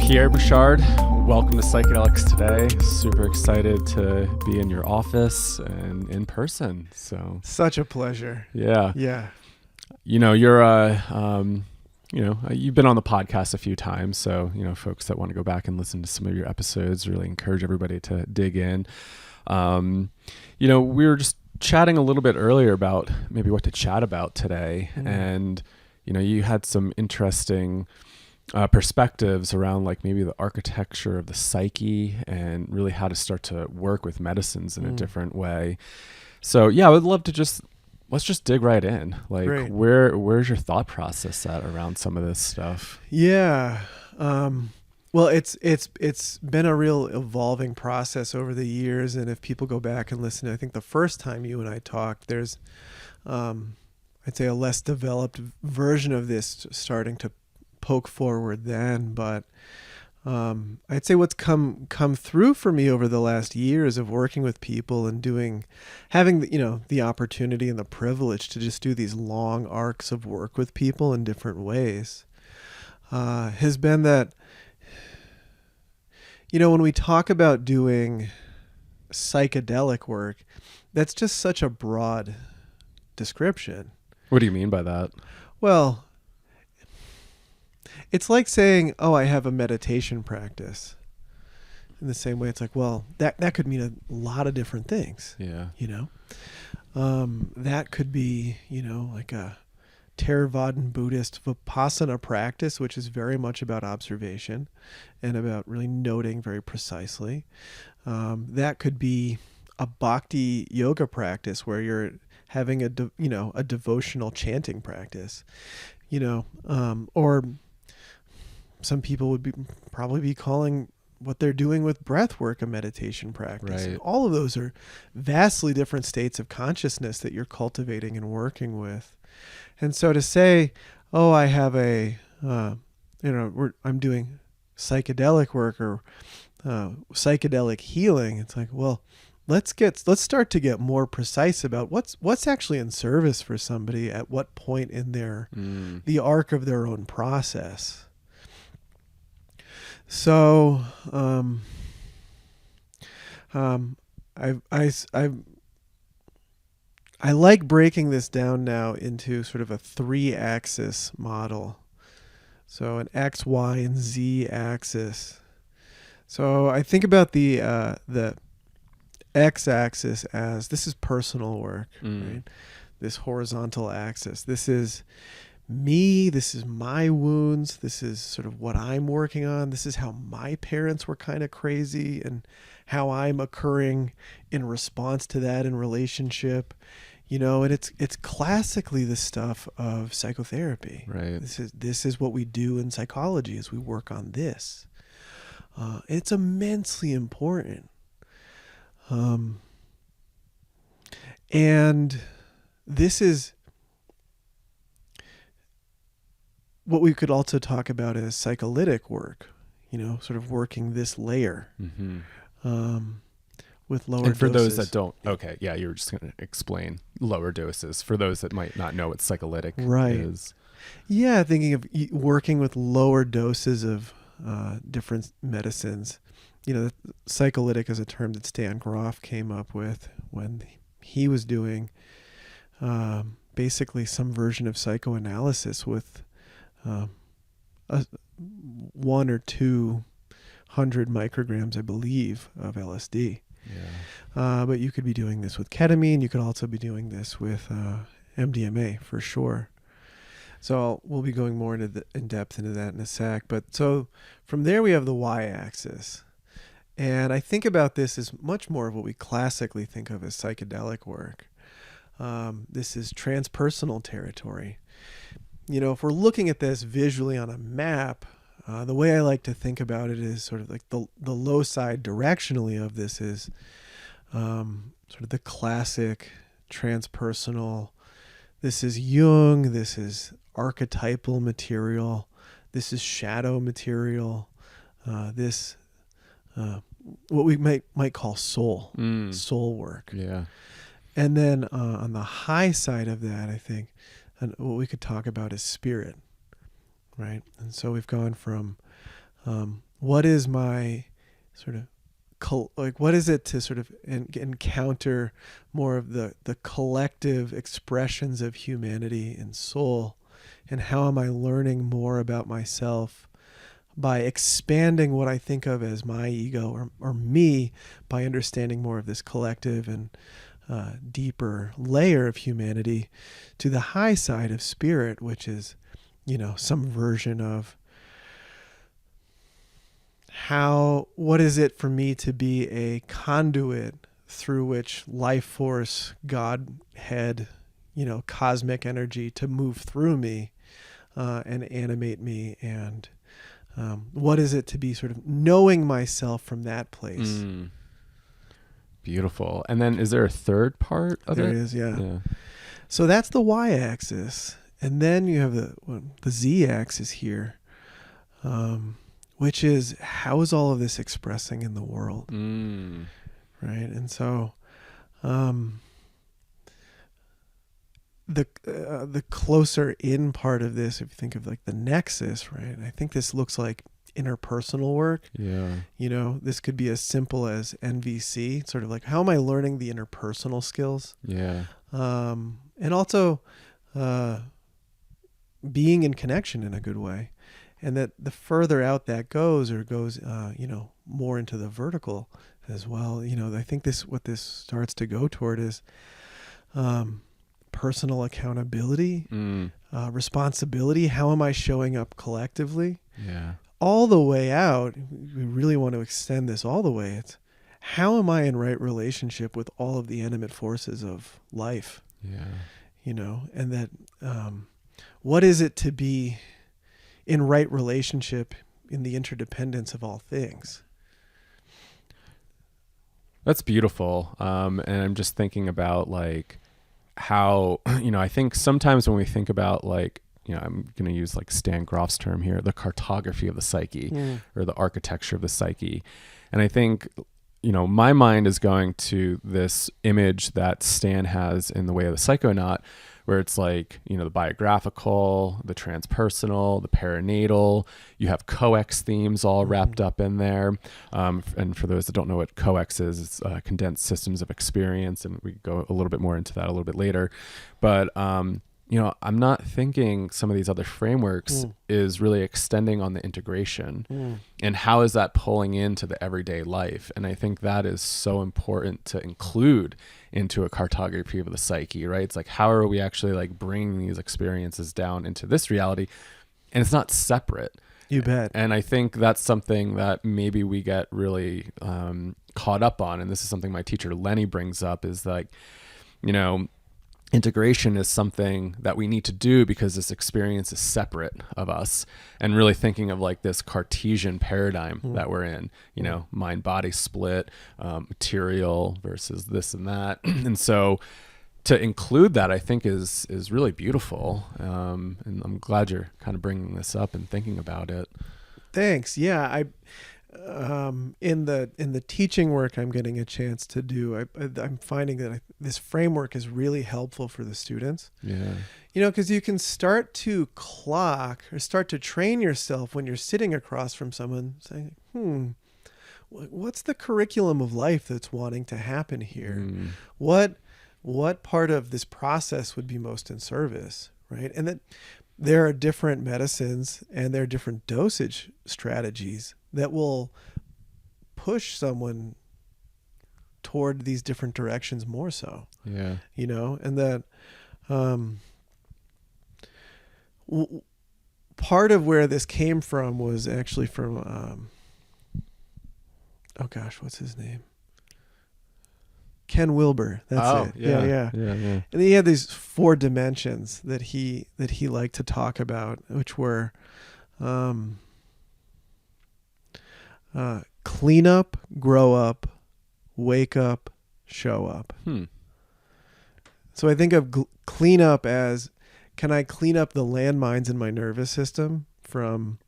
Pierre Bouchard, welcome to Psychedelics today. Super excited to be in your office and in person. So such a pleasure. Yeah. You've been on the podcast a few times, so folks that want to go back and listen to some of your episodes, really encourage everybody to dig in. We were just chatting a little bit earlier about maybe what to chat about today, and you had some interesting perspectives around like maybe the architecture of the psyche and really how to start to work with medicines in a different way. So I would love to let's just dig right in. Like, Great. Where's your thought process at around some of this stuff? Yeah. Well, it's been a real evolving process over the years. And if people go back and listen, I think the first time you and I talked, there's, I'd say a less developed version of this starting to poke forward then. But I'd say what's come through for me over the last years of working with people and having the opportunity and the privilege to just do these long arcs of work with people in different ways has been that, when we talk about doing psychedelic work, that's just such a broad description. What do you mean by that? Well, it's like saying, oh, I have a meditation practice. In the same way, it's like, well, that could mean a lot of different things. Yeah. That could be, like a Theravadan Buddhist Vipassana practice, which is very much about observation and about really noting very precisely. That could be a bhakti yoga practice where you're having a devotional chanting practice, or some people would probably be calling what they're doing with breath work a meditation practice. Right. All of those are vastly different states of consciousness that you're cultivating and working with. And so to say, oh, I have I'm doing psychedelic work or psychedelic healing. It's like, well, let's start to get more precise about what's actually in service for somebody at what point in the arc of their own process. So, I like breaking this down now into sort of a 3-axis model. So an X, Y, and Z axis. So I think about the X-axis as this is personal work, right? This horizontal axis. This is me, this is my wounds, this is sort of what I'm working on, this is how my parents were kind of crazy and how I'm occurring in response to that in relationship, and it's classically the stuff of psychotherapy. Right. This is what we do in psychology is we work on this. It's immensely important. And this is what we could also talk about as psycholytic work, sort of working this layer with lower doses. And for those that don't, you were just going to explain lower doses for those that might not know what psycholytic is. Yeah, thinking of working with lower doses of different medicines. Psycholytic is a term that Stan Grof came up with when he was doing basically some version of psychoanalysis with 1 or 200 micrograms, I believe, of LSD. Yeah. But you could be doing this with ketamine. You could also be doing this with MDMA for sure. So we'll be going more in depth into that in a sec. But so from there we have the Y-axis. And I think about this as much more of what we classically think of as psychedelic work. This is transpersonal territory. If we're looking at this visually on a map, the way I like to think about it is sort of like the low side directionally of this is sort of the classic transpersonal. This is Jung. This is archetypal material. This is shadow material. This what we might call soul work. Yeah. And then on the high side of that, I think, and what we could talk about is spirit, right? And so we've gone from what is my sort of like what is it to sort of encounter more of the collective expressions of humanity and soul, and how am I learning more about myself by expanding what I think of as my ego or me, by understanding more of this collective and deeper layer of humanity, to the high side of spirit, which is, some version of what is it for me to be a conduit through which life force, Godhead, cosmic energy to move through me and animate me, and what is it to be sort of knowing myself from that place. Beautiful. And then is there a third part of it? There is, yeah. So that's the y-axis. And then you have the z-axis here, which is how is all of this expressing in the world? Right? And so the closer in part of this, if you think of like the nexus, right? I think this looks like interpersonal work. Yeah. This could be as simple as NVC, sort of like, how am I learning the interpersonal skills? Yeah. And also being in connection in a good way. And that the further out that goes more into the vertical as well, I think what this starts to go toward is personal accountability, responsibility. How am I showing up collectively? Yeah. All the way out, we really want to extend this all the way. It's how am I in right relationship with all of the animate forces of life? Yeah. And that what is it to be in right relationship in the interdependence of all things? That's beautiful. And I'm just thinking about like how, I think sometimes when we think about like, I'm going to use like Stan Grof's term here, the cartography of the psyche or the architecture of the psyche. And I think, my mind is going to this image that Stan has in The Way of the Psychonaut, where it's like, the biographical, the transpersonal, the perinatal, you have coex themes all wrapped up in there. And for those that don't know what coex is, it's condensed systems of experience. And we go a little bit more into that a little bit later. But, I'm not thinking some of these other frameworks is really extending on the integration and how is that pulling into the everyday life. And I think that is so important to include into a cartography of the psyche, right? It's like, how are we actually like bringing these experiences down into this reality? And it's not separate. You bet. And I think that's something that maybe we get really caught up on. And this is something my teacher Lenny brings up, is like, integration is something that we need to do because this experience is separate of us, and really thinking of like this Cartesian paradigm that we're in, mind body split, material versus this and that. And so to include that, I think is really beautiful. And I'm glad you're kind of bringing this up and thinking about it. Thanks. Yeah. In the teaching work I'm getting a chance to do, I'm finding that this framework is really helpful for the students. Yeah. Because you can start to clock or start to train yourself when you're sitting across from someone saying, what's the curriculum of life that's wanting to happen here? What part of this process would be most in service, right? And that there are different medicines and there are different dosage strategies that will push someone toward these different directions more so. Yeah. And that part of where this came from was actually from, what's his name? Ken Wilbur. That's it. Yeah. And he had these 4 dimensions that he liked to talk about, which were clean up, grow up, wake up, show up. So I think of clean up as, can I clean up the landmines in my nervous system from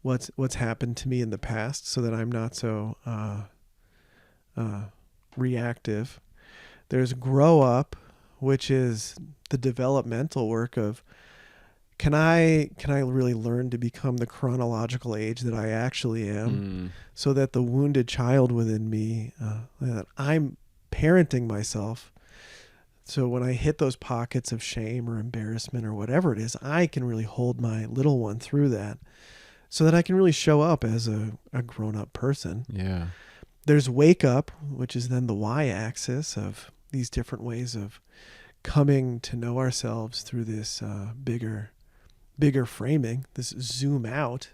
what's happened to me in the past, so that I'm not so reactive. There's grow up, which is the developmental work of, can I really learn to become the chronological age that I actually am, so that the wounded child within me, that I'm parenting myself, so when I hit those pockets of shame or embarrassment or whatever it is, I can really hold my little one through that, so that I can really show up as a grown-up person. Yeah. There's wake up, which is then the y-axis of these different ways of coming to know ourselves through this bigger framing, this zoom out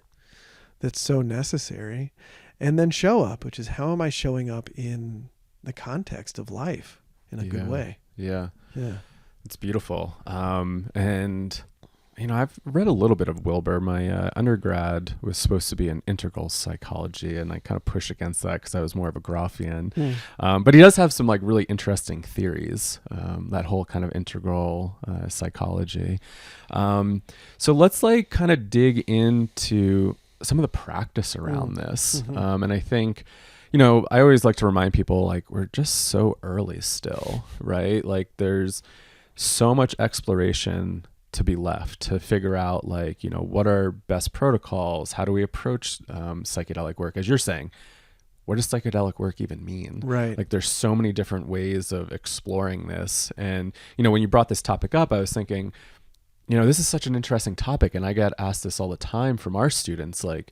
that's so necessary. And then show up, which is how am I showing up in the context of life in a good way. Yeah. Yeah. It's beautiful. And I've read a little bit of Wilbur. My undergrad was supposed to be in integral psychology, and I kind of pushed against that because I was more of a Groffian. But he does have some like really interesting theories, that whole kind of integral psychology. So let's like kind of dig into some of the practice around this. And I think, I always like to remind people, like, we're just so early still, right? Like there's so much exploration to be left to figure out, like, what are best protocols? How do we approach psychedelic work? As you're saying, what does psychedelic work even mean? Right. Like there's so many different ways of exploring this. And, when you brought this topic up, I was thinking, this is such an interesting topic. And I get asked this all the time from our students, like,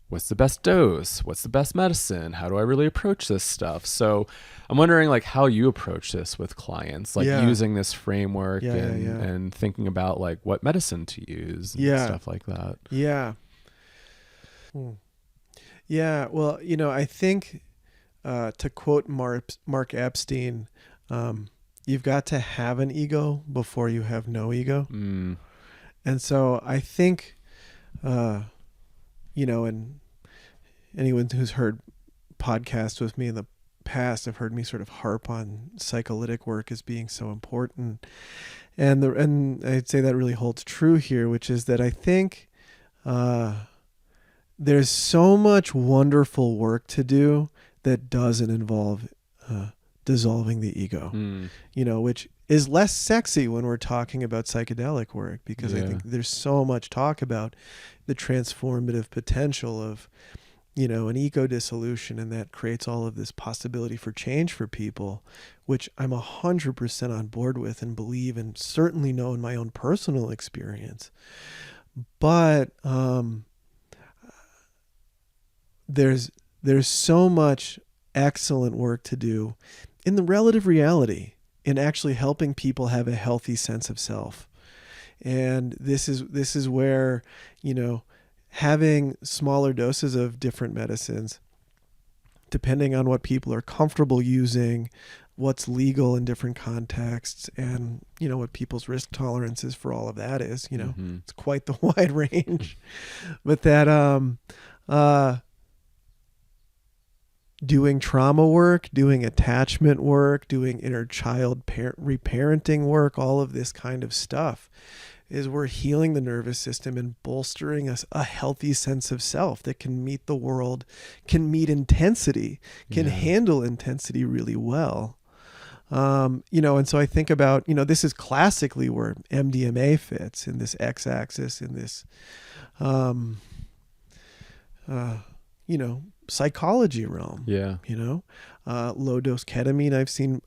what's the best dose? What's the best medicine? How do I really approach this stuff? So I'm wondering, like, how you approach this with clients, like using this framework and thinking about like what medicine to use and stuff like that. Yeah. Yeah. Well, I think, to quote Mark Epstein, you've got to have an ego before you have no ego. And so I think, and anyone who's heard podcasts with me in the past have heard me sort of harp on psycholytic work as being so important. And I'd say that really holds true here, which is that I think there's so much wonderful work to do that doesn't involve dissolving the ego, which is less sexy when we're talking about psychedelic work, because I think there's so much talk about the transformative potential of an ego dissolution, and that creates all of this possibility for change for people, which I'm 100% on board with and believe, and certainly know in my own personal experience. But there's so much excellent work to do in the relative reality, in actually helping people have a healthy sense of self. And this is where, having smaller doses of different medicines, depending on what people are comfortable using, what's legal in different contexts, and, what people's risk tolerance is for all of that is, it's quite the wide range. But that, doing trauma work, doing attachment work, doing inner child reparenting work, all of this kind of stuff is we're healing the nervous system and bolstering a healthy sense of self that can meet the world, can meet intensity, can handle intensity really well. And so I think about, this is classically where MDMA fits in this X-axis, in this, psychology realm. Low dose ketamine I've seen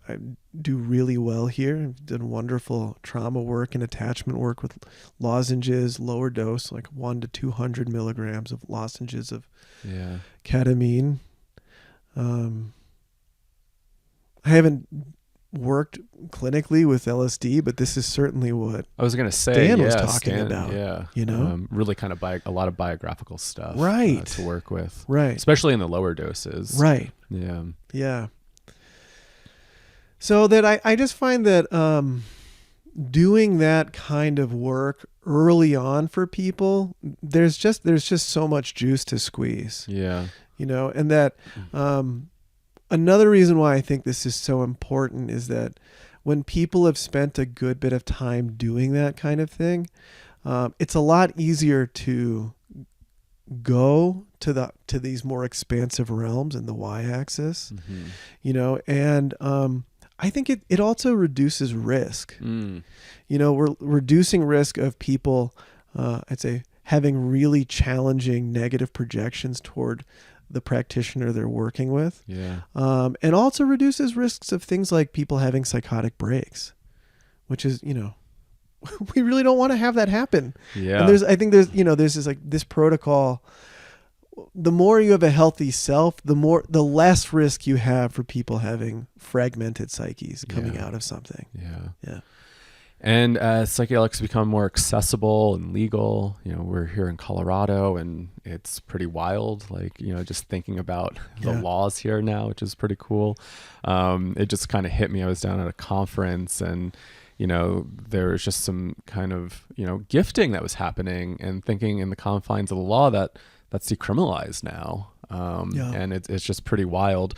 do really well here. I've done wonderful trauma work and attachment work with lozenges, lower dose, like 100 to 200 milligrams of lozenges of ketamine. I haven't worked clinically with LSD, but this is certainly what I was going to say. Stan was talking about. Really kind of a lot of biographical stuff, right, to work with, right, especially in the lower doses, right. Yeah. So that I just find that doing that kind of work early on for people, there's just so much juice to squeeze. And that another reason why I think this is so important is that when people have spent a good bit of time doing that kind of thing, it's a lot easier to go to these more expansive realms in the y-axis, and I think it also reduces risk. Mm. We're reducing risk of people, I'd say, having really challenging negative projections toward the practitioner they're working with. Yeah. And also reduces risks of things like people having psychotic breaks, which is, we really don't want to have that happen. Yeah. And there's this protocol. The more you have a healthy self, the less risk you have for people having fragmented psyches coming out of something. Yeah. Yeah. And as psychedelics become more accessible and legal, we're here in Colorado and it's pretty wild. Like, just thinking about the laws here now, which is pretty cool. It just kind of hit me. I was down at a conference and, there was just some kind of, gifting that was happening and thinking in the confines of the law that's decriminalized now. And it's just pretty wild.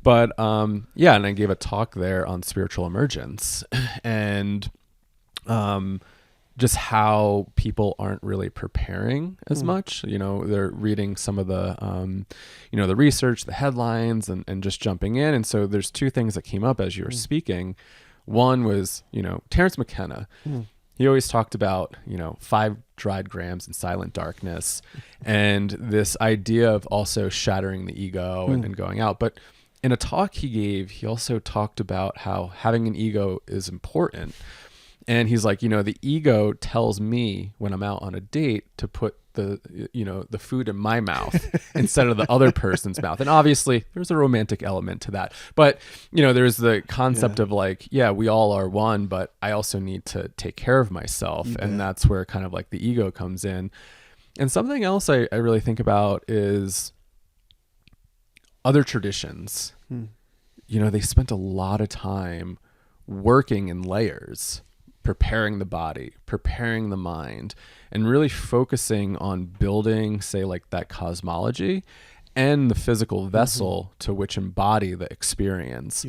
But, and I gave a talk there on spiritual emergence and, just how people aren't really preparing as much. They're reading some of the, the research, the headlines, and just jumping in. And so there's two things that came up as you were speaking. One was, Terrence McKenna. He always talked about, 5 dried grams in silent darkness and this idea of also shattering the ego and going out. But in a talk he gave, he also talked about how having an ego is important. And he's like, the ego tells me when I'm out on a date to put the food in my mouth instead of the other person's mouth. And obviously there's a romantic element to that. But, there's the concept of like, we all are one, but I also need to take care of myself. And that's where kind of like the ego comes in. And something else I really think about is other traditions. They spent a lot of time working in layers, preparing the body, preparing the mind, and really focusing on building, say, like that cosmology and the physical vessel to which embody the experience.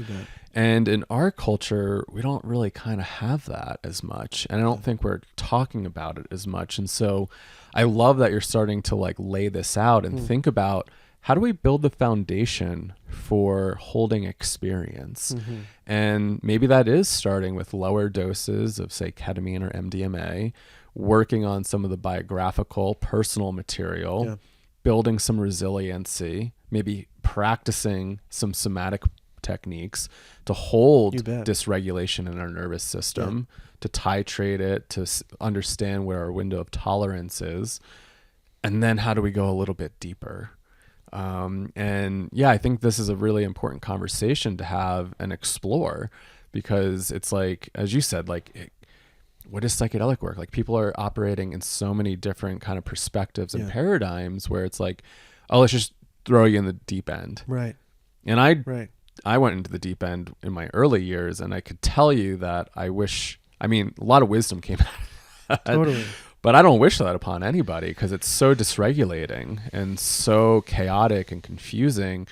And in our culture, we don't really kind of have that as much. And I don't think we're talking about it as much. And so I love that you're starting to like lay this out and think about, how do we build the foundation for holding experience? And maybe that is starting with lower doses of, say, ketamine or MDMA, working on some of the biographical, personal material, building some resiliency, maybe practicing some somatic techniques to hold dysregulation in our nervous system, to titrate it, to understand where our window of tolerance is. And then how do we go a little bit deeper? I think this is a really important conversation to have and explore, because it's like, as you said, like, what is psychedelic work? Like, people are operating in so many different kind of perspectives and paradigms where it's like, oh, let's just throw you in the deep end. Right. And I went into the deep end in my early years, and I could tell you that a lot of wisdom came out. Totally. But I don't wish that upon anybody, because it's so dysregulating and so chaotic and confusing.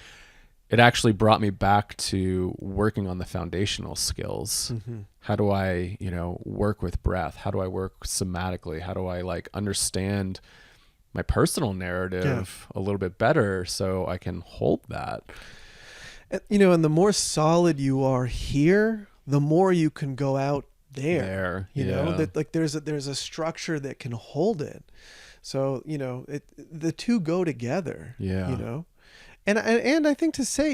It actually brought me back to working on the foundational skills. How do I, work with breath? How do I work somatically? How do I like understand my personal narrative a little bit better so I can hold that? And the more solid you are here, the more you can go out there, that like there's a structure that can hold it. So, the two go together, and I think to say,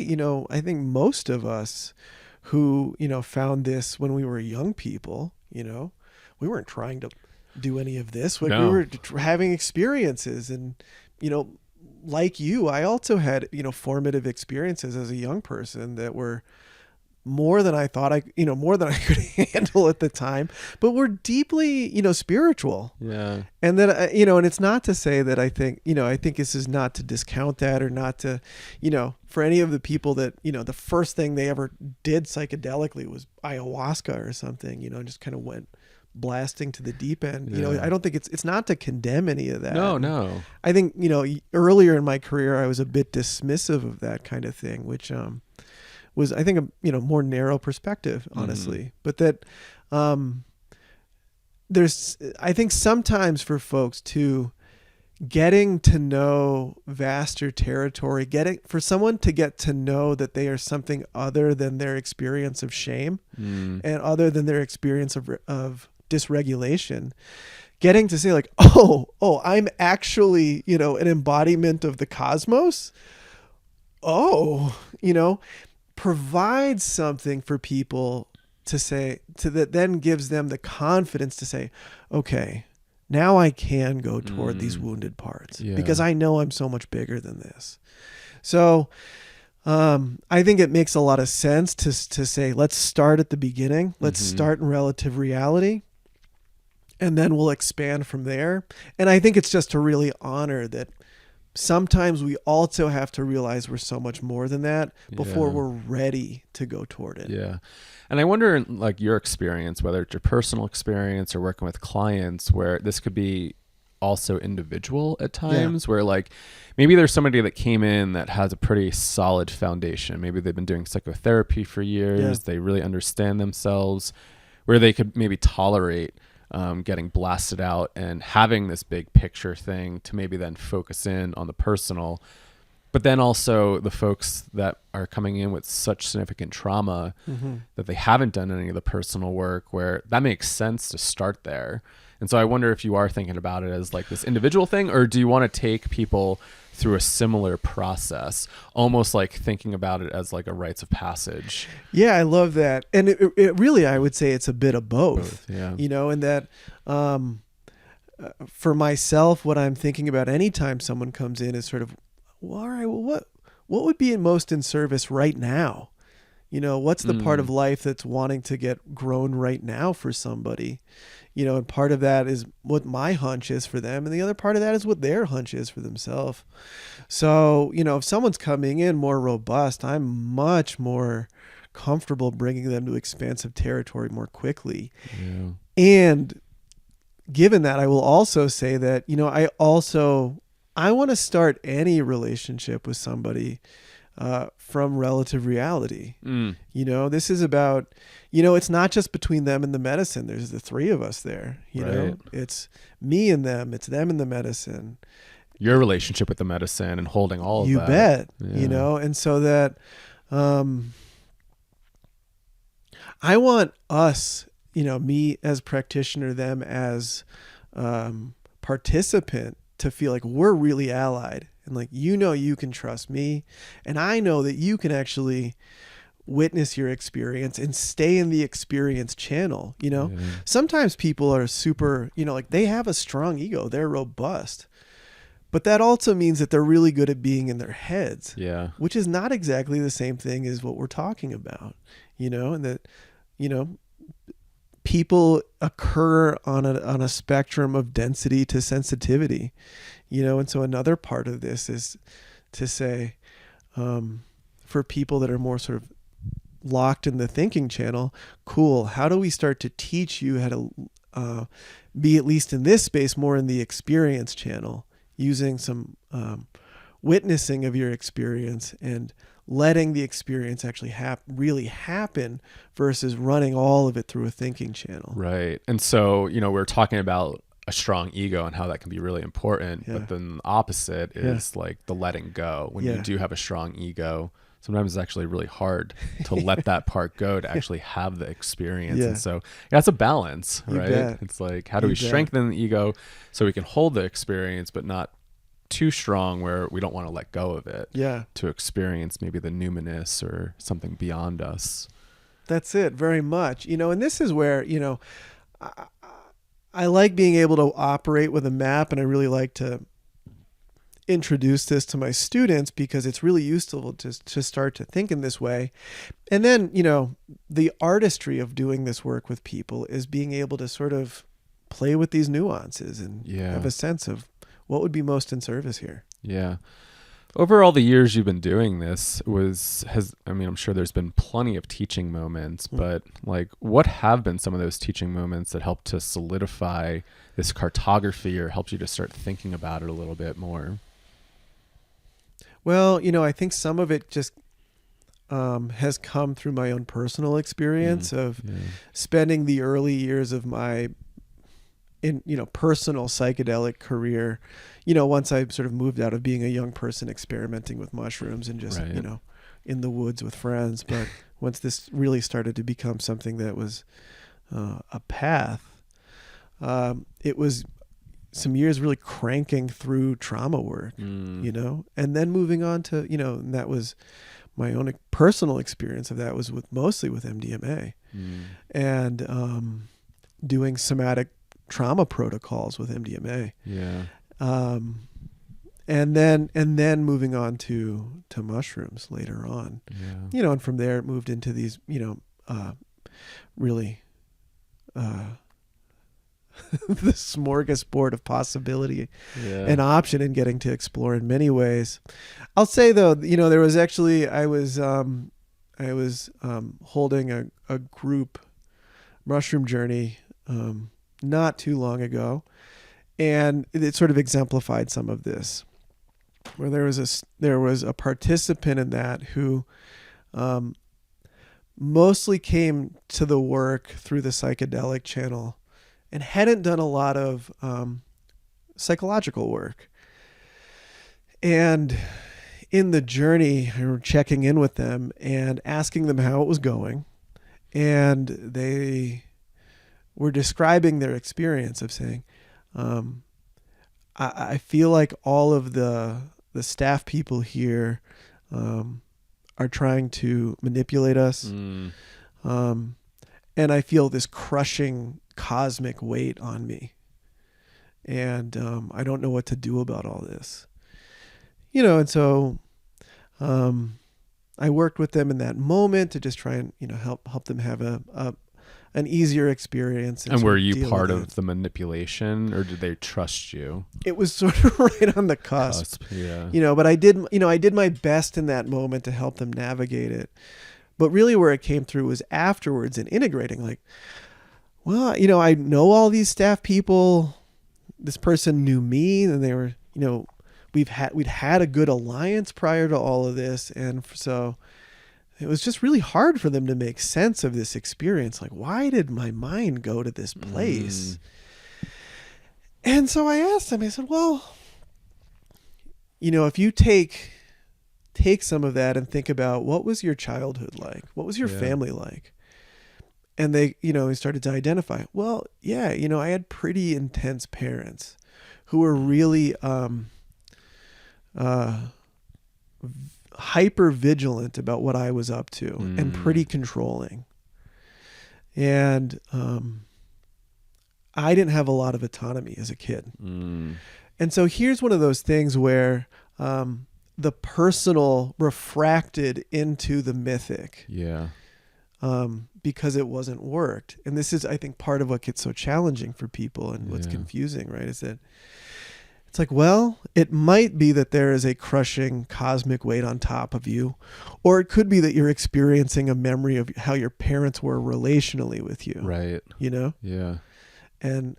I think most of us who, found this when we were young people, we weren't trying to do any of this. Like, we were having experiences, and, like you, I also had, formative experiences as a young person that were more than I thought more than I could handle at the time, but we're deeply, spiritual. Yeah. And then, and it's not to say that I think this is not to discount that, or not to, for any of the people that, the first thing they ever did psychedelically was ayahuasca or something, just kind of went blasting to the deep end. I don't think it's not to condemn any of that. No. I think, earlier in my career, I was a bit dismissive of that kind of thing, which, was, I think, a more narrow perspective, honestly. But that there's, I think sometimes for folks to getting to know vaster territory, for someone to get to know that they are something other than their experience of shame and other than their experience of dysregulation, getting to say like, oh, I'm actually, an embodiment of the cosmos. Oh, provides something for people to say, that then gives them the confidence to say, okay, now I can go toward these wounded parts because I know I'm so much bigger than this. So I think it makes a lot of sense to say, let's start at the beginning. Let's start in relative reality, and then we'll expand from there. And I think it's just to really honor that sometimes we also have to realize we're so much more than that before we're ready to go toward it. Yeah. And I wonder, like, your experience, whether it's your personal experience or working with clients, where this could be also individual at times, where like maybe there's somebody that came in that has a pretty solid foundation. Maybe they've been doing psychotherapy for years. They really understand themselves, where they could maybe tolerate getting blasted out and having this big picture thing to maybe then focus in on the personal. But then also the folks that are coming in with such significant trauma that they haven't done any of the personal work, where that makes sense to start there. And so I wonder if you are thinking about it as like this individual thing, or do you want to take people through a similar process, almost like thinking about it as like a rites of passage? Yeah, I love that. And it really, I would say it's a bit of both. Yeah. And that for myself, what I'm thinking about anytime someone comes in is sort of, well, all right, well, what would be most in service right now? What's the part of life that's wanting to get grown right now for somebody? And part of that is what my hunch is for them. And the other part of that is what their hunch is for themselves. So, if someone's coming in more robust, I'm much more comfortable bringing them to expansive territory more quickly. Yeah. And given that, I will also say that, I want to start any relationship with somebody from relative reality. This is about, it's not just between them and the medicine. There's the three of us there, know, it's me and them, it's them and the medicine. Your relationship with the medicine and holding all of that. You bet, and so that, I want us, me as practitioner, them as, participant, to feel like we're really allied. And like, you can trust me, and I know that you can actually witness your experience and stay in the experience channel. Sometimes people are super, like they have a strong ego, they're robust, but that also means that they're really good at being in their heads, which is not exactly the same thing as what we're talking about, and that, people occur on a spectrum of density to sensitivity, and so another part of this is to say, for people that are more sort of locked in the thinking channel, cool, how do we start to teach you how to be, at least in this space, more in the experience channel, using some witnessing of your experience and letting the experience actually really happen versus running all of it through a thinking channel. Right. And so, we're talking about a strong ego and how that can be really important, but then the opposite is like the letting go. When you do have a strong ego, sometimes it's actually really hard to let that part go, to actually have the experience. And so that's a balance, right? It's like, how do we strengthen the ego so we can hold the experience, but not too strong where we don't want to let go of it, to experience maybe the numinous or something beyond us. That's it, very much. And this is where, I like being able to operate with a map, and I really like to introduce this to my students because it's really useful to start to think in this way. And then, the artistry of doing this work with people is being able to sort of play with these nuances and have a sense of what would be most in service here. Yeah. Over all the years you've been doing this, I'm sure there's been plenty of teaching moments, but like, what have been some of those teaching moments that helped to solidify this cartography or helped you to start thinking about it a little bit more? Well, I think some of it just has come through my own personal experience of spending the early years of my personal psychedelic career, once I sort of moved out of being a young person experimenting with mushrooms and just, Right. in the woods with friends. But once this really started to become something that was a path, it was some years really cranking through trauma work, and then moving on to, and that was my own personal experience of that was mostly with MDMA and doing somatic trauma protocols with MDMA. Yeah. And then moving on to mushrooms later on. Yeah. And from there it moved into these, really the smorgasbord of possibility and option and getting to explore in many ways. I'll say though, there was actually I was holding a group mushroom journey not too long ago, and it sort of exemplified some of this, where there was a participant in that who mostly came to the work through the psychedelic channel and hadn't done a lot of psychological work. And in the journey, I remember checking in with them and asking them how it was going. And they were describing their experience of saying, I feel like all of the staff people here are trying to manipulate us. And I feel this crushing cosmic weight on me. And I don't know what to do about all this. And so I worked with them in that moment to just try and, help them have an easier experience. And were you part of the manipulation, or did they trust you? It was sort of right on the cusp. Yeah. But I did my best in that moment to help them navigate it. But really where it came through was afterwards and integrating, like, well, I know all these staff people. This person knew me, and they were, we'd had a good alliance prior to all of this. And so it was just really hard for them to make sense of this experience. Like, why did my mind go to this place? And so I asked them, I said, well, if you take some of that and think about what was your childhood like? What was your family like? And they, started to identify, well, yeah, I had pretty intense parents who were really hyper vigilant about what I was up to and pretty controlling. And I didn't have a lot of autonomy as a kid. And so here's one of those things where the personal refracted into the mythic. Yeah. Because it wasn't worked. And this is, I think, part of what gets so challenging for people and what's confusing, right? Is that it's like, well, it might be that there is a crushing cosmic weight on top of you, or it could be that you're experiencing a memory of how your parents were relationally with you. Right. Yeah. And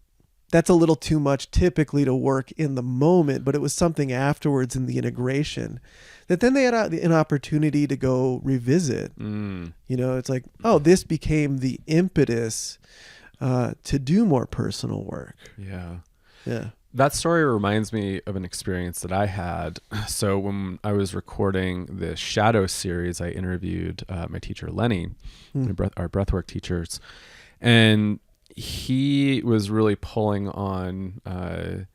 that's a little too much typically to work in the moment, but it was something afterwards in the integration that then they had an opportunity to go revisit. It's like, oh, this became the impetus to do more personal work. Yeah. That story reminds me of an experience that I had. So when I was recording the Shadow series, I interviewed my teacher, Lenny, our breathwork teachers, and he was really pulling on the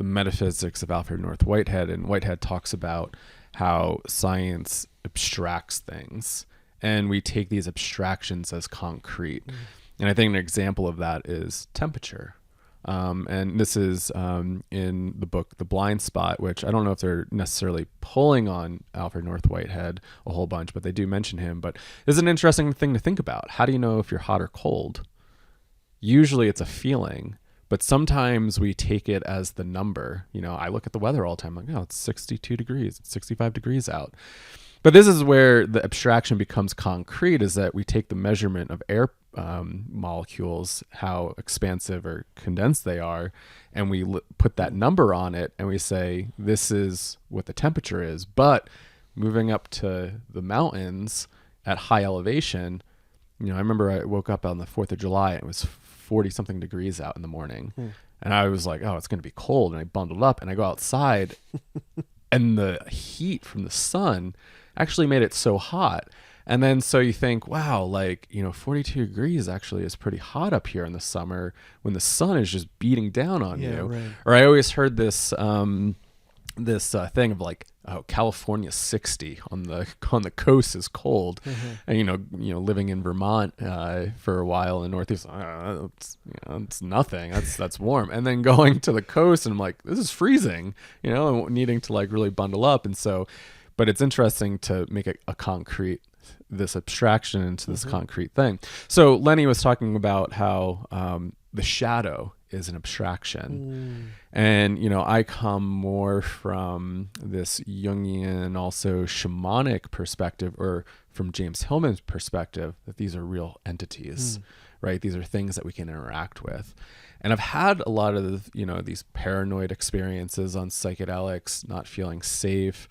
metaphysics of Alfred North Whitehead. And Whitehead talks about how science abstracts things, and we take these abstractions as concrete. And I think an example of that is temperature. And this is in the book The Blind Spot, which I don't know if they're necessarily pulling on Alfred North Whitehead a whole bunch, but they do mention him. But it's an interesting thing to think about. How do you know if you're hot or cold? Usually it's a feeling, but sometimes we take it as the number. I look at the weather all the time, like, oh, it's 62 degrees, it's 65 degrees out. But this is where the abstraction becomes concrete, is that we take the measurement of air molecules, how expansive or condensed they are, and we put that number on it, and we say, this is what the temperature is. But moving up to the mountains at high elevation, I remember I woke up on the 4th of July, and it was 40 something degrees out in the morning. And I was like, oh, it's going to be cold. And I bundled up and I go outside and the heat from the sun actually made it so hot. And then so you think, wow, like, 42 degrees actually is pretty hot up here in the summer when the sun is just beating down on you. Right. Or I always heard this thing of like, oh, California 60 on the coast is cold. And living in Vermont for a while in the Northeast, it's nothing. That's warm. And then going to the coast and I'm like, this is freezing. And needing to like really bundle up. And so, but it's interesting to make a concrete, this abstraction into this concrete thing. So Lenny was talking about how the shadow is an abstraction. And, I come more from this Jungian, also shamanic perspective, or from James Hillman's perspective, that these are real entities, right? These are things that we can interact with. And I've had a lot of, these paranoid experiences on psychedelics, not feeling safe,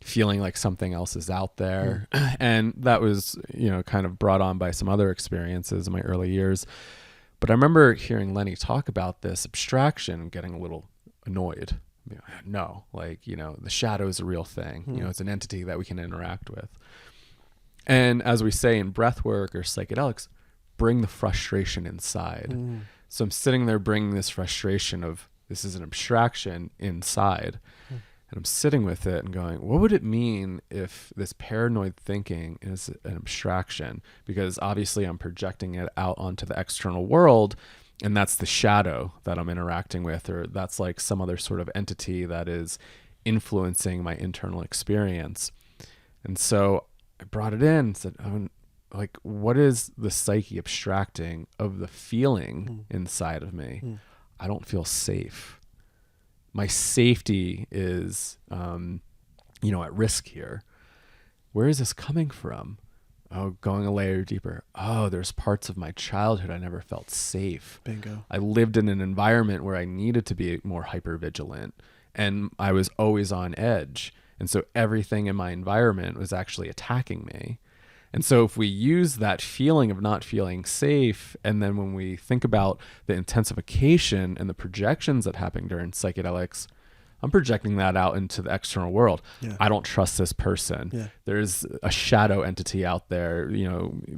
feeling like something else is out there. And that was, kind of brought on by some other experiences in my early years. But I remember hearing Lenny talk about this abstraction and getting a little annoyed. No, like, the shadow is a real thing. It's an entity that we can interact with. And as we say in breathwork or psychedelics, bring the frustration inside. So I'm sitting there bringing this frustration of this is an abstraction inside. And I'm sitting with it and going, what would it mean if this paranoid thinking is an abstraction? Because obviously I'm projecting it out onto the external world, and that's the shadow that I'm interacting with, or that's like some other sort of entity that is influencing my internal experience. And so I brought it in and said, oh, like, what is the psyche abstracting of the feeling inside of me? I don't feel safe. My safety is, at risk here. Where is this coming from? Oh, going a layer deeper. Oh, there's parts of my childhood I never felt safe. Bingo. I lived in an environment where I needed to be more hypervigilant, and I was always on edge. And so everything in my environment was actually attacking me. And so if we use that feeling of not feeling safe, and then when we think about the intensification and the projections that happen during psychedelics, I'm projecting that out into the external world. I don't trust this person. There's a shadow entity out there,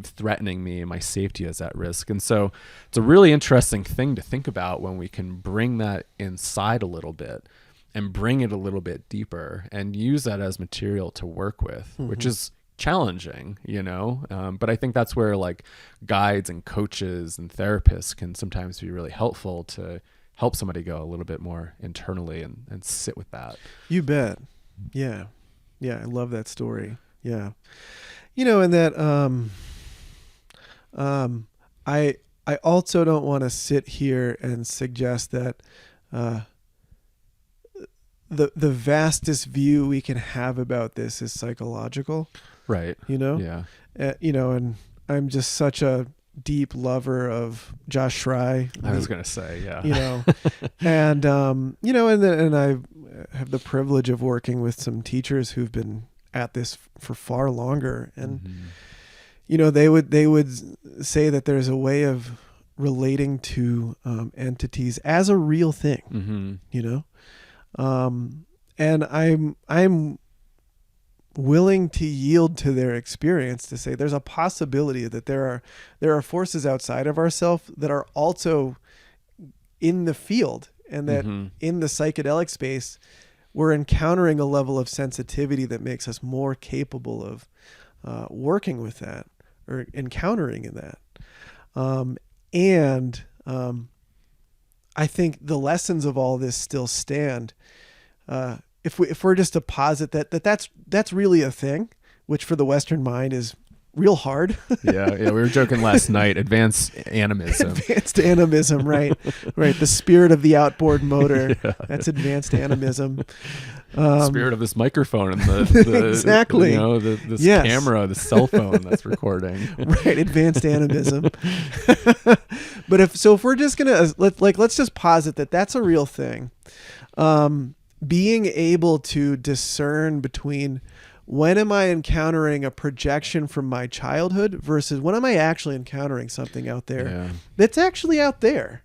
threatening me, and my safety is at risk. And so it's a really interesting thing to think about when we can bring that inside a little bit and bring it a little bit deeper and use that as material to work with, which is challenging, but I think that's where like guides and coaches and therapists can sometimes be really helpful to help somebody go a little bit more internally and sit with that. You bet. Yeah. I love that story. Yeah. And that I also don't want to sit here and suggest that the vastest view we can have about this is psychological. Right. Yeah. And I'm just such a deep lover of Josh Schrei. I was going to say, yeah. And, and I have the privilege of working with some teachers who've been at this for far longer. And, they would say that there's a way of relating to entities as a real thing, and I'm willing to yield to their experience to say there's a possibility that there are forces outside of ourselves that are also in the field, and that in the psychedelic space we're encountering a level of sensitivity that makes us more capable of working with that or encountering in that. I think the lessons of all this still stand. If we're just to posit that's really a thing, which for the Western mind is real hard. Yeah. We were joking last night. Advanced animism. Advanced animism, right? Right. The spirit of the outboard motor. Yeah. That's advanced animism. Spirit of this microphone and the exactly. This camera, the cell phone that's recording. Right. Advanced animism. But if we're just gonna let's just posit that that's a real thing. Being able to discern between when am I encountering a projection from my childhood versus when am I actually encountering something out there that's actually out there,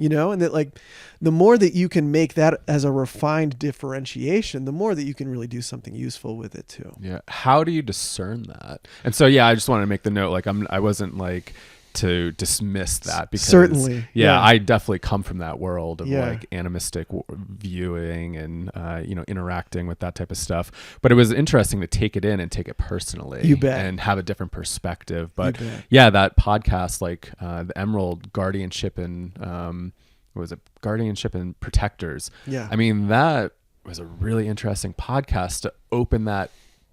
And that like the more that you can make that as a refined differentiation, the more that you can really do something useful with it too. Yeah. How do you discern that? And so, I just wanted to make the note, like I wasn't like to dismiss that, because certainly, I definitely come from that world of Yeah. like animistic viewing and, interacting with that type of stuff. But it was interesting to take it in and take it personally. You bet. And have a different perspective. But You bet. yeah, that podcast, like the Emerald Guardianship and, what was it? Guardianship and Protectors. Yeah. I mean, that was a really interesting podcast to open that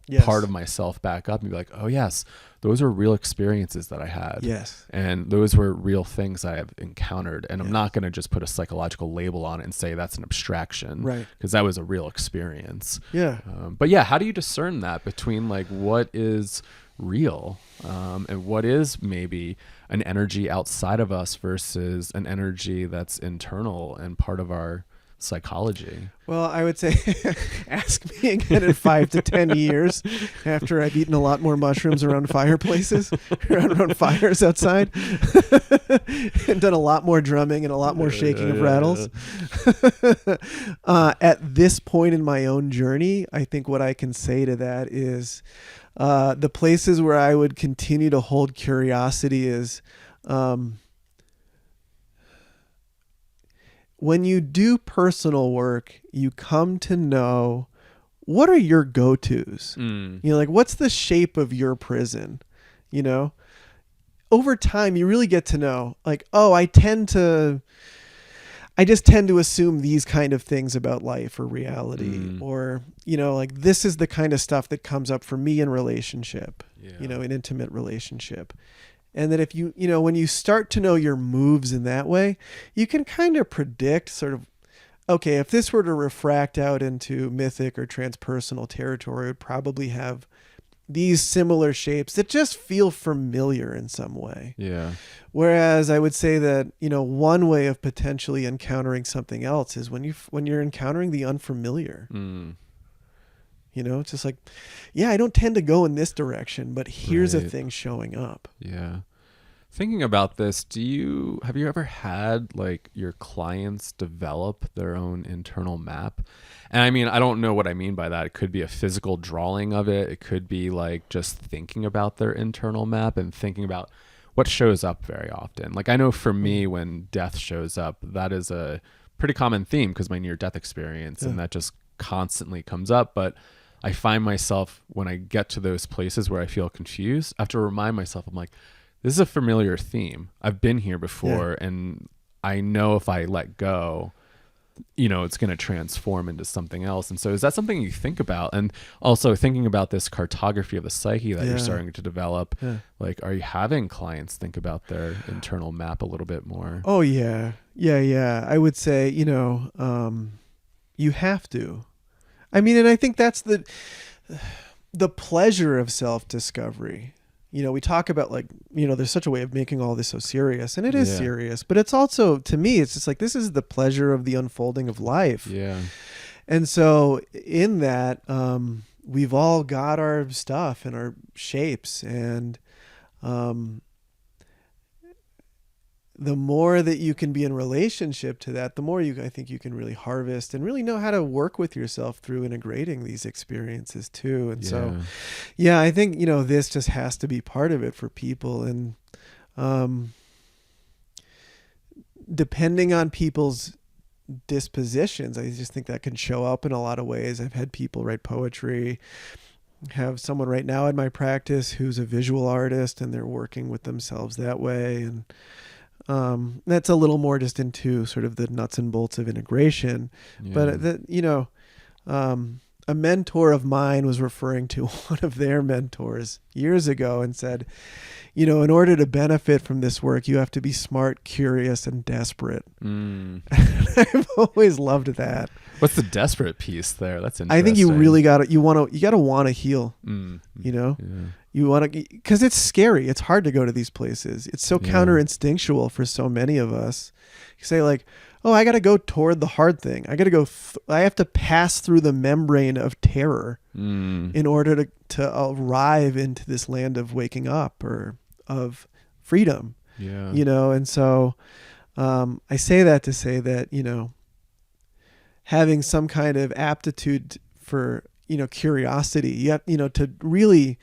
Yes. part of myself back up and be like, oh yes, those are real experiences that I had. Yes. And those were real things I have encountered. And I'm Yes. not going to just put a psychological label on it and say that's an abstraction. Right. Because that was a real experience. Yeah. But yeah, how do you discern that between like what is real and what is maybe an energy outside of us versus an energy that's internal and part of our psychology? Well, I would say ask me again in 5 to 10 years after I've eaten a lot more mushrooms around fireplaces, around fires outside, and done a lot more drumming and a lot more shaking of rattles. At this point in my own journey, I think what I can say to that is the places where I would continue to hold curiosity is when you do personal work, you come to know what are your go-tos. Like what's the shape of your prison? Over time, you really get to know like, oh, I just tend to assume these kind of things about life or reality, or, like this is the kind of stuff that comes up for me in relationship, in intimate relationship. And that if you, when you start to know your moves in that way, you can kind of predict sort of, okay, if this were to refract out into mythic or transpersonal territory, it would probably have these similar shapes that just feel familiar in some way. Yeah. Whereas I would say that, one way of potentially encountering something else is when you're encountering the unfamiliar. It's just like, I don't tend to go in this direction, but here's a thing showing up. Yeah. Thinking about this, have you ever had like your clients develop their own internal map? And I mean, I don't know what I mean by that. It could be a physical drawing of it. It could be like just thinking about their internal map and thinking about what shows up very often. Like I know for me, when death shows up, that is a pretty common theme because my near-death experience, and that just constantly comes up. But I find myself when I get to those places where I feel confused, I have to remind myself, I'm like, this is a familiar theme. I've been here before, and I know if I let go, it's going to transform into something else. And so is that something you think about? And also thinking about this cartography of the psyche that you're starting to develop, like, are you having clients think about their internal map a little bit more? Oh, yeah. Yeah. I would say, you have to. I mean, and I think that's the pleasure of self-discovery. We talk about like, there's such a way of making all this so serious, and it is serious, but it's also, to me, it's just like, this is the pleasure of the unfolding of life. Yeah. And so in that, we've all got our stuff and our shapes, and the more that you can be in relationship to that, the more I think you can really harvest and really know how to work with yourself through integrating these experiences too. And so, I think, this just has to be part of it for people. And depending on people's dispositions, I just think that can show up in a lot of ways. I've had people write poetry, have someone right now in my practice who's a visual artist, and they're working with themselves that way. And that's a little more just into sort of the nuts and bolts of integration. But a mentor of mine was referring to one of their mentors years ago and said, in order to benefit from this work, you have to be smart, curious, and desperate. I've always loved that. What's the desperate piece there? That's interesting. I think you really got to, you got to want to heal, You want to, because it's scary. It's hard to go to these places. It's so counter-instinctual for so many of us. You say like, oh, I got to go toward the hard thing. I got to go, I have to pass through the membrane of terror in order to arrive into this land of waking up or of freedom. And so I say that to say that, having some kind of aptitude for, curiosity, you have, to really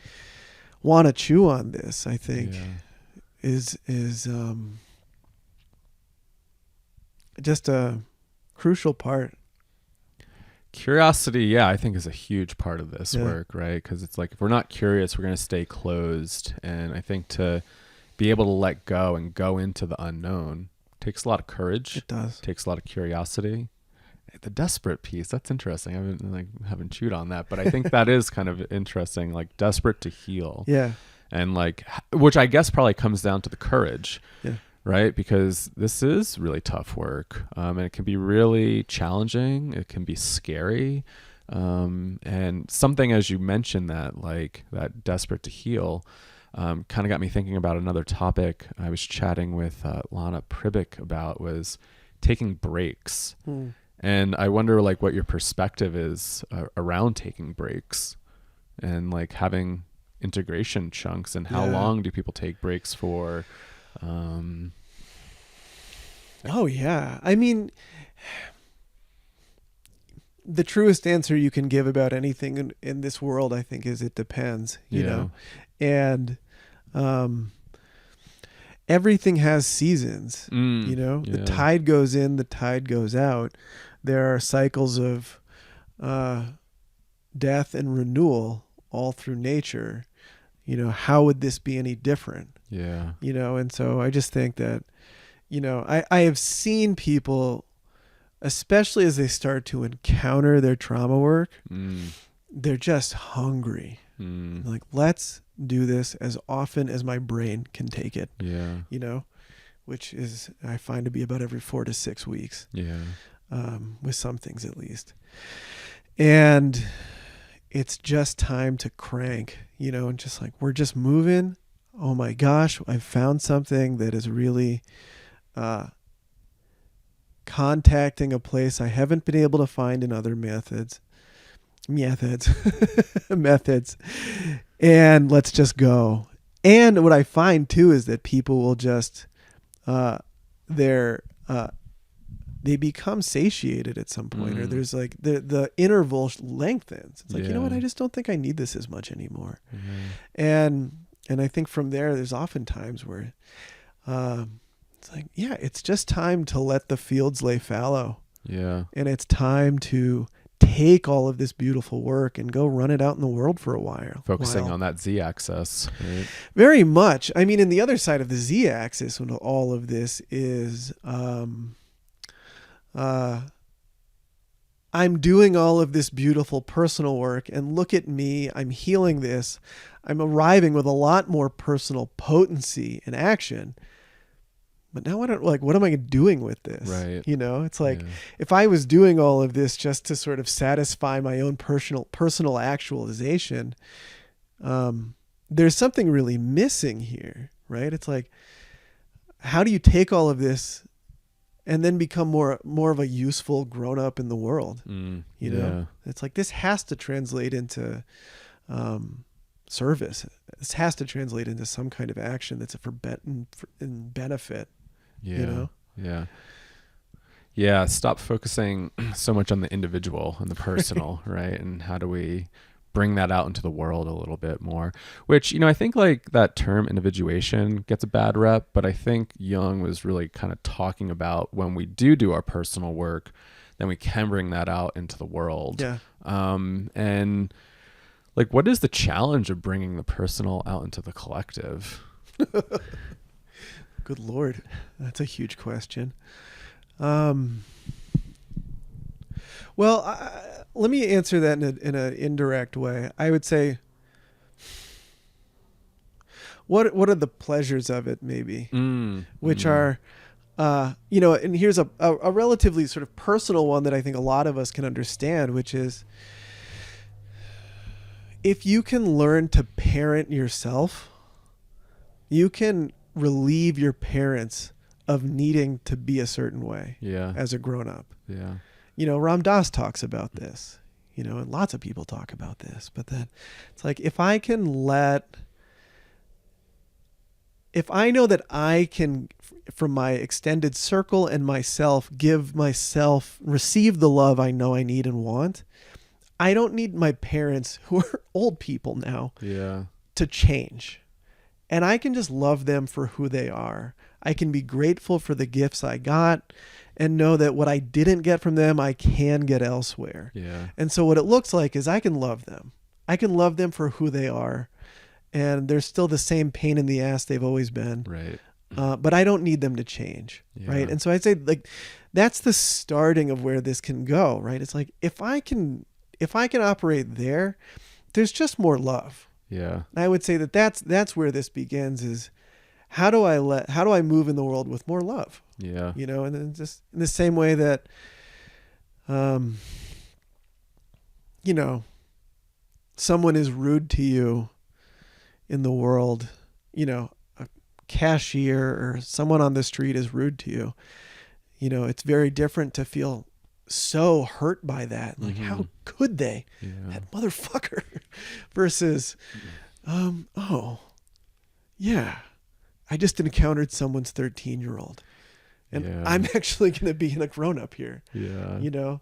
want to chew on this, I think is just a crucial part. Curiosity, I think is a huge part of this work, right? Because it's like if we're not curious, we're going to stay closed. And I think to be able to let go and go into the unknown takes a lot of courage. It does. Takes a lot of curiosity. The desperate piece, that's interesting. I haven't chewed on that, but I think that is kind of interesting, like desperate to heal. Yeah. And like, which I guess probably comes down to the courage. Yeah. Right? Because this is really tough work. And it can be really challenging. It can be scary. And something, as you mentioned, that like that desperate to heal, kind of got me thinking about another topic I was chatting with Lana Pribick about, was taking breaks. And I wonder like what your perspective is around taking breaks and like having integration chunks, and how long do people take breaks for? Oh yeah. I mean, the truest answer you can give about anything in this world, I think, is it depends, you know, and, everything has seasons, the tide goes in, the tide goes out. There are cycles of, death and renewal all through nature. How would this be any different? Yeah. And so I just think that, I have seen people, especially as they start to encounter their trauma work, they're just hungry. Like, let's do this as often as my brain can take it. Yeah. Which is, I find to be about every 4 to 6 weeks. Yeah. With some things at least. And it's just time to crank, and just like, we're just moving. Oh my gosh, I've found something that is really contacting a place I haven't been able to find in other methods. And let's just go. And what I find too is that people will just, they become satiated at some point, or there's like the interval lengthens. It's like, you know what? I just don't think I need this as much anymore. And I think from there's often times where, it's like, it's just time to let the fields lay fallow. Yeah. And it's time to take all of this beautiful work and go run it out in the world for a while. Focusing on that Z-axis. Right? Very much. I mean, in the other side of the Z-axis, when all of this is, I'm doing all of this beautiful personal work, and look at me, I'm healing this. I'm arriving with a lot more personal potency and action. But now what am I doing with this? Right. It's like, if I was doing all of this just to sort of satisfy my own personal actualization, there's something really missing here, right? It's like, how do you take all of this and then become more of a useful grown up in the world? It's like, this has to translate into service. This has to translate into some kind of action that's in benefit. Stop focusing so much on the individual and the personal, right? And how do we bring that out into the world a little bit more? Which, I think like that term individuation gets a bad rep, but I think Jung was really kind of talking about when we do our personal work, then we can bring that out into the world. Yeah. And like, what is the challenge of bringing the personal out into the collective? Good Lord. That's a huge question. Well, let me answer that in an indirect way. I would say, what are the pleasures of it, maybe, which are, and here's a relatively sort of personal one that I think a lot of us can understand, which is, if you can learn to parent yourself, you can relieve your parents of needing to be a certain way as a grown-up. Yeah. Ram Dass talks about this, and lots of people talk about this, but that it's like, if I can if I know that I can, from my extended circle and myself, receive the love I know I need and want, I don't need my parents, who are old people now, to change. And I can just love them for who they are. I can be grateful for the gifts I got and know that what I didn't get from them, I can get elsewhere. Yeah. And so what it looks like is I can love them. I can love them for who they are. And they're still the same pain in the ass they've always been. Right. But I don't need them to change. Yeah. Right. And so I'd say, like, that's the starting of where this can go. Right. It's like, if I can operate there, there's just more love. Yeah. And I would say that's where this begins, is how do I move in the world with more love? Yeah. You know, and then just in the same way that, you know, someone is rude to you in the world, you know, a cashier or someone on the street is rude to you. You know, it's very different to feel so hurt by that. Like, how could they? Yeah. That motherfucker. Versus, oh, yeah, I just encountered someone's 13-year-old. And I'm actually going to be a grown-up here. Yeah. You know?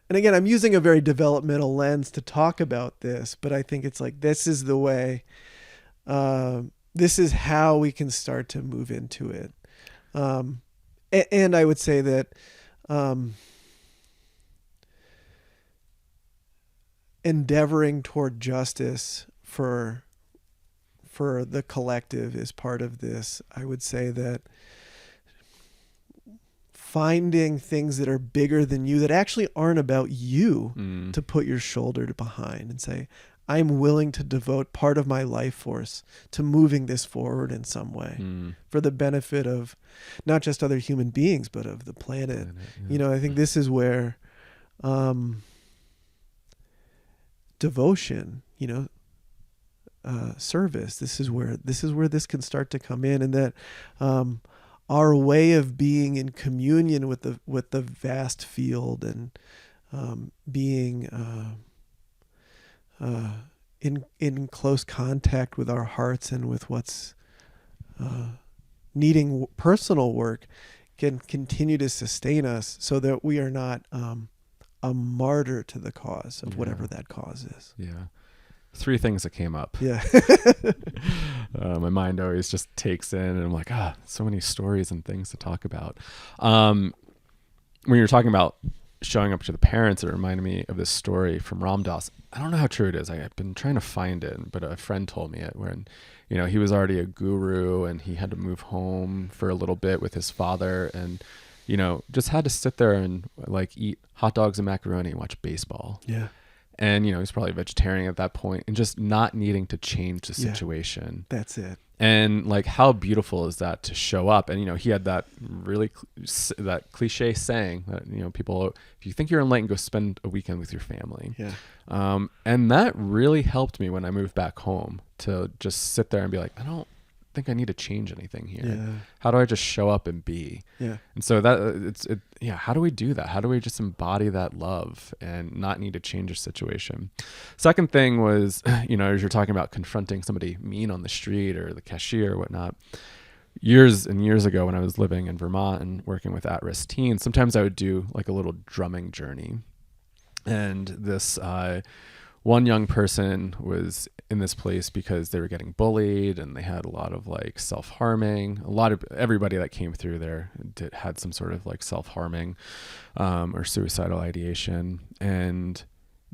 And again, I'm using a very developmental lens to talk about this, but I think it's like, this is the way, this is how we can start to move into it. And I would say that, endeavoring toward justice for the collective is part of this. I would say that finding things that are bigger than you, that actually aren't about you, to put your shoulder behind and say, I'm willing to devote part of my life force to moving this forward in some way for the benefit of not just other human beings, but of the planet. You know, I think this is where devotion, you know, service, this is where this can start to come in, and that our way of being in communion with the vast field and being in close contact with our hearts and with what's needing personal work can continue to sustain us, so that we are not a martyr to the cause of whatever that cause is. Yeah. 3 things that came up. Yeah. My mind always just takes in, and I'm like, so many stories and things to talk about. When you're talking about showing up to the parents, it reminded me of this story from Ram Dass. I don't know how true it is. I've been trying to find it, but a friend told me it, when, you know, he was already a guru and he had to move home for a little bit with his father, and, you know, just had to sit there and like eat hot dogs and macaroni and watch baseball. Yeah. And, you know, he's probably a vegetarian at that point, and just not needing to change the situation. That's it. And like, how beautiful is that to show up? And, you know, he had that really, that cliche saying that, you know, people, if you think you're enlightened, go spend a weekend with your family. Yeah. And that really helped me when I moved back home, to just sit there and be like, I don't think I need to change anything here. Yeah. How do I just show up and be? Yeah. And so that how do we do that? How do we just embody that love and not need to change a situation? Second thing was, you know, as you're talking about confronting somebody mean on the street or the cashier or whatnot, years and years ago when I was living in Vermont and working with at-risk teens, sometimes I would do like a little drumming journey. And this one young person was in this place because they were getting bullied, and they had a lot of like self-harming. Everybody that came through there had some sort of like self-harming or suicidal ideation. And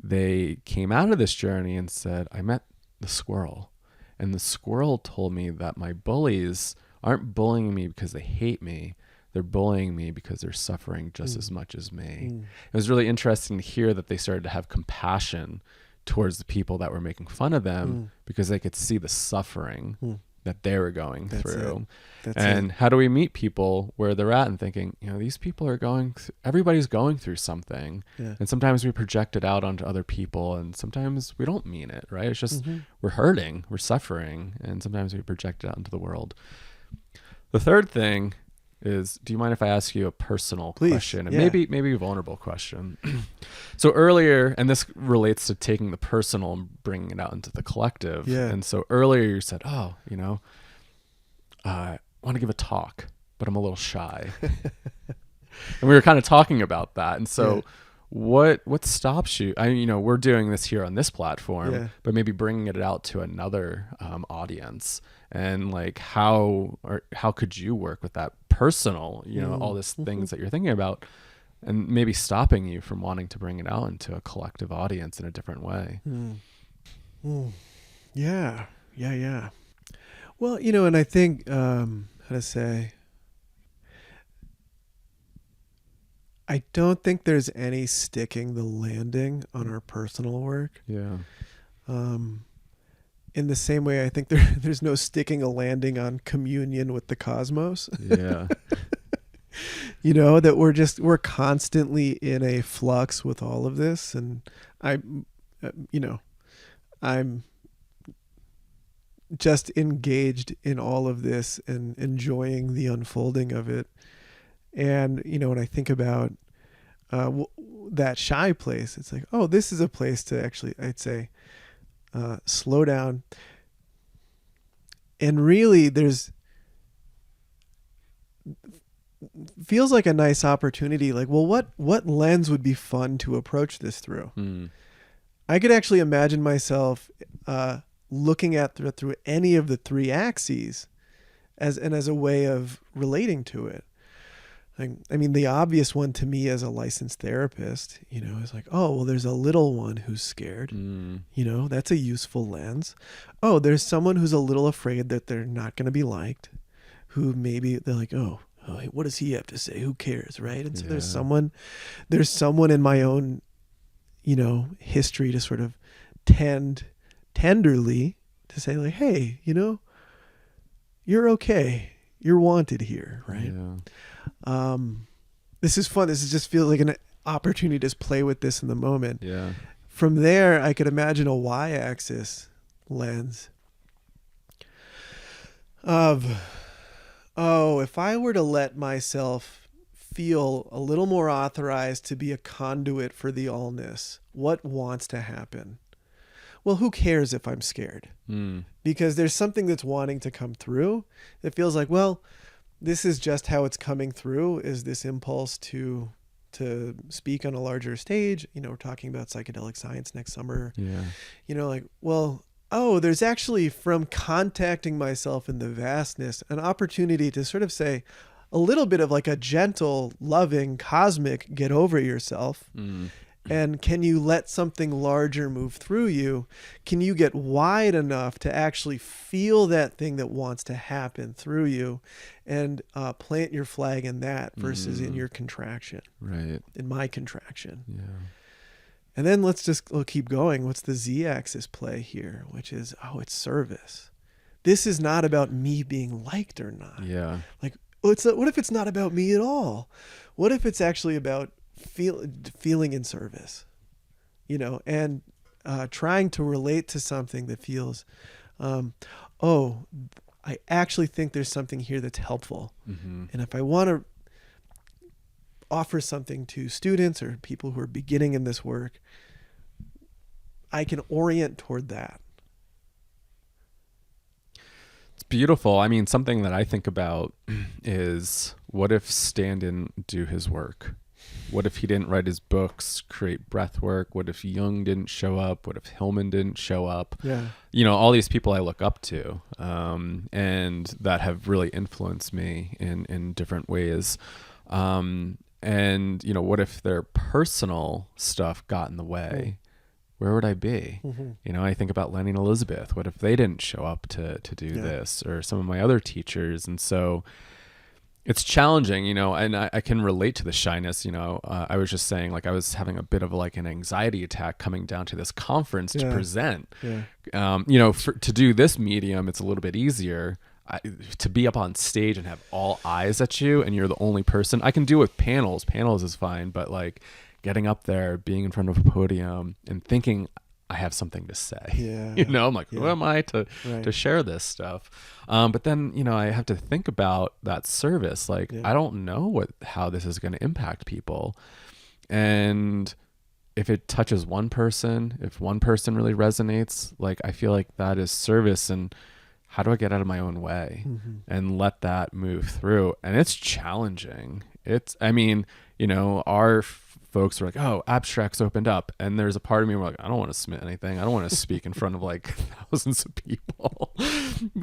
they came out of this journey and said, I met the squirrel, and the squirrel told me that my bullies aren't bullying me because they hate me. They're bullying me because they're suffering just as much as me. It was really interesting to hear that they started to have compassion towards the people that were making fun of them because they could see the suffering that they were going through. And how do we meet people where they're at and thinking, you know, these people are everybody's going through something. Yeah. And sometimes we project it out onto other people, and sometimes we don't mean it, right? It's just we're hurting, we're suffering, and sometimes we project it out into the world. The third thing is, do you mind if I ask you a personal question? And maybe a vulnerable question. So earlier, and this relates to taking the personal and bringing it out into the collective. Yeah. And so earlier you said, oh, you know, I want to give a talk, but I'm a little shy. And we were kind of talking about that. And so what stops you? We're doing this here on this platform, but maybe bringing it out to another audience, and like how could you work with that personal, all these things that you're thinking about, and maybe stopping you from wanting to bring it out into a collective audience in a different way. Yeah. Well, and I think, how to say, I don't think there's any sticking the landing on our personal work. Yeah. In the same way, I think there's no sticking a landing on communion with the cosmos. Yeah. That we're constantly in a flux with all of this. And I'm just engaged in all of this and enjoying the unfolding of it. And, when I think about that shy place, it's like, oh, this is a place to actually, I'd say, slow down. And really feels like a nice opportunity. Like, well, what lens would be fun to approach this through? I could actually imagine myself looking at through any of the three axes as a way of relating to it. I mean, the obvious one to me as a licensed therapist, is like, oh, well, there's a little one who's scared. That's a useful lens. Oh, there's someone who's a little afraid that they're not going to be liked, who maybe they're like, oh, what does he have to say? Who cares, right? And so there's someone in my own, history to sort of tend tenderly to say like, hey, you're okay. You're wanted here, right? Yeah. This is fun. This just feels like an opportunity to just play with this in the moment. Yeah. From there, I could imagine a y-axis lens of, if I were to let myself feel a little more authorized to be a conduit for the allness, what wants to happen? Well, who cares if I'm scared? Because there's something that's wanting to come through. It feels like, well, this is just how it's coming through, is this impulse to speak on a larger stage. We're talking about psychedelic science next summer. Yeah. There's actually, from contacting myself in the vastness, an opportunity to sort of say a little bit of like a gentle, loving, cosmic, get over yourself. And can you let something larger move through you? Can you get wide enough to actually feel that thing that wants to happen through you, and plant your flag in that versus in your contraction? Right. In my contraction. Yeah. And then we'll keep going. What's the Z-axis play here? Which is, it's service. This is not about me being liked or not. Yeah. Like, what if it's not about me at all? What if it's actually about feeling in service, and trying to relate to something that feels, I actually think there's something here that's helpful. And if I want to offer something to students or people who are beginning in this work, I can orient toward that. It's beautiful. I mean, something that I think about is, what if Stan didn't do his work? What if he didn't write his books, create breath work? What if Jung didn't show up? What if Hillman didn't show up? Yeah. All these people I look up to, and that have really influenced me in different ways. And, what if their personal stuff got in the way? Where would I be? I think about Lenny and Elizabeth. What if they didn't show up to do this, or some of my other teachers? And so it's challenging, and I can relate to the shyness. I was just saying, like, I was having a bit of like an anxiety attack coming down to this conference to present. To do this medium, it's a little bit easier. To be up on stage and have all eyes at you and you're the only person. I can do with panels. Panels is fine, but like getting up there, being in front of a podium and thinking I have something to say. I'm like, who am I to share this stuff? But then, I have to think about that service. Like, I don't know how this is going to impact people. And if it touches one person, if one person really resonates, like, I feel like that is service. And how do I get out of my own way and let that move through? And it's challenging. I mean, our folks are like, oh, abstracts opened up. And there's a part of me where like, I don't want to submit anything. I don't want to speak in front of like thousands of people.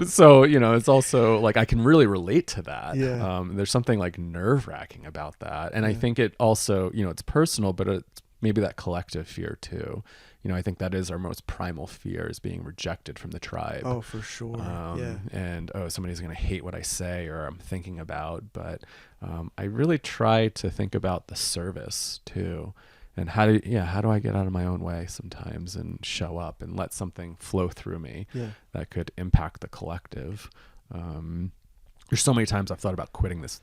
So, it's also like, I can really relate to that. Yeah. There's something like nerve wracking about that. And I think it also, it's personal, but it's maybe that collective fear too. I think that is our most primal fear, is being rejected from the tribe. Oh, for sure. And, somebody's going to hate what I say or I'm thinking about. But I really try to think about the service too. And how do I get out of my own way sometimes and show up and let something flow through me that could impact the collective? There's so many times I've thought about quitting this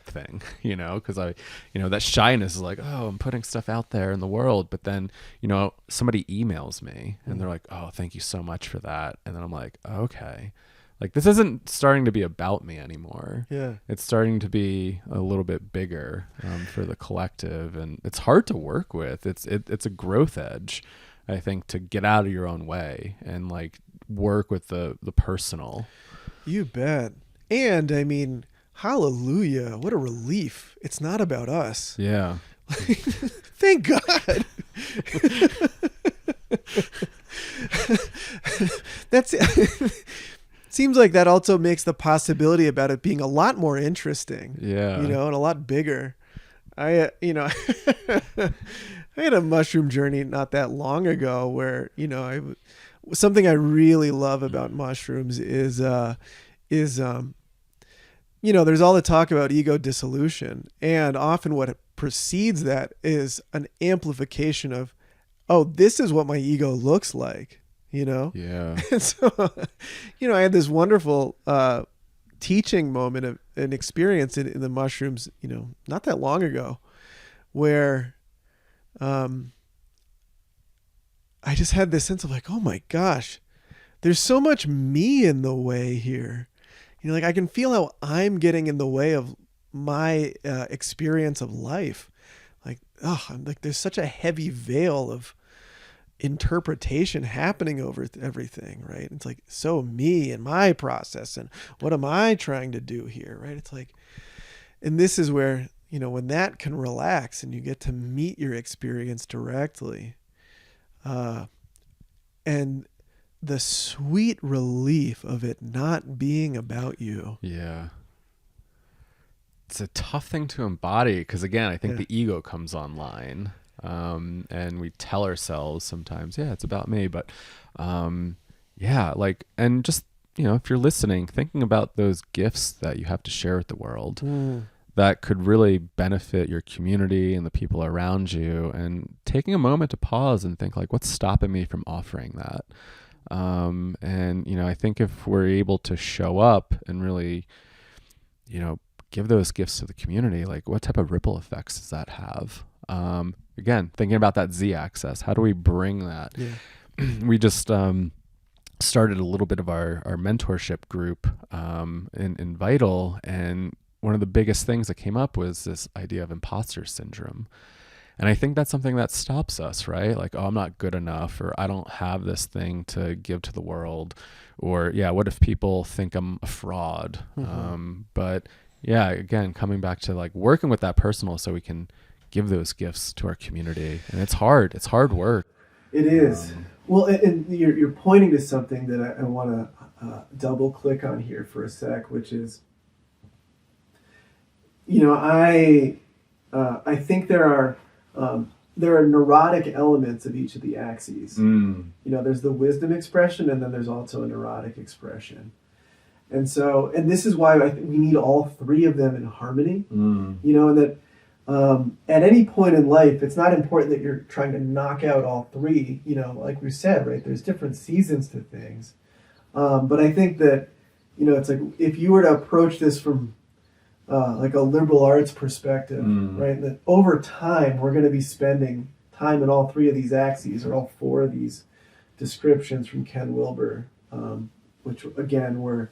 thing, because that shyness is like, oh, I'm putting stuff out there in the world. But then, somebody emails me and they're like, oh, thank you so much for that. And then I'm like, okay, like this isn't starting to be about me anymore. Yeah. It's starting to be a little bit bigger for the collective. And it's hard to work with. It's a growth edge, I think, to get out of your own way and like work with the personal. You bet. And I mean, hallelujah, what a relief. It's not about us. Yeah. Thank God. That's seems like that also makes the possibility about it being a lot more interesting. Yeah. And a lot bigger. I had a mushroom journey not that long ago where, something I really love about mushrooms is there's all the talk about ego dissolution, and often what precedes that is an amplification of, oh, this is what my ego looks like, Yeah. And so, I had this wonderful teaching moment of an experience in the mushrooms, not that long ago, where I just had this sense of like, oh my gosh, there's so much me in the way here. Like I can feel how I'm getting in the way of my experience of life. Like, I'm like, there's such a heavy veil of interpretation happening over everything, right? It's like, so me and my process and what am I trying to do here, right? It's like, and this is where, when that can relax and you get to meet your experience directly, and the sweet relief of it not being about you. Yeah. It's a tough thing to embody because, again, I think the ego comes online, and we tell ourselves sometimes, it's about me. But, and just, if you're listening, thinking about those gifts that you have to share with the world that could really benefit your community and the people around you, and taking a moment to pause and think like, what's stopping me from offering that? I think if we're able to show up and really, give those gifts to the community, like what type of ripple effects does that have? Again, thinking about that ZAxis, how do we bring that? Yeah. We just started a little bit of our mentorship group in Vital, and one of the biggest things that came up was this idea of imposter syndrome. And I think that's something that stops us, right? Like, oh, I'm not good enough, or I don't have this thing to give to the world, or what if people think I'm a fraud? But again, coming back to like working with that personal so we can give those gifts to our community. And it's hard work. It is. Well, and you're pointing to something that I want to double click on here for a sec, which is, I think there are neurotic elements of each of the axes. There's the wisdom expression, and then there's also a neurotic expression. And so, and this is why I think we need all three of them in harmony. And that at any point in life, it's not important that you're trying to knock out all three. Like we said, right? There's different seasons to things. But I think that, it's like if you were to approach this from like a liberal arts perspective, right? That over time, we're going to be spending time in all three of these axes, or all four of these descriptions from Ken Wilbur, which again were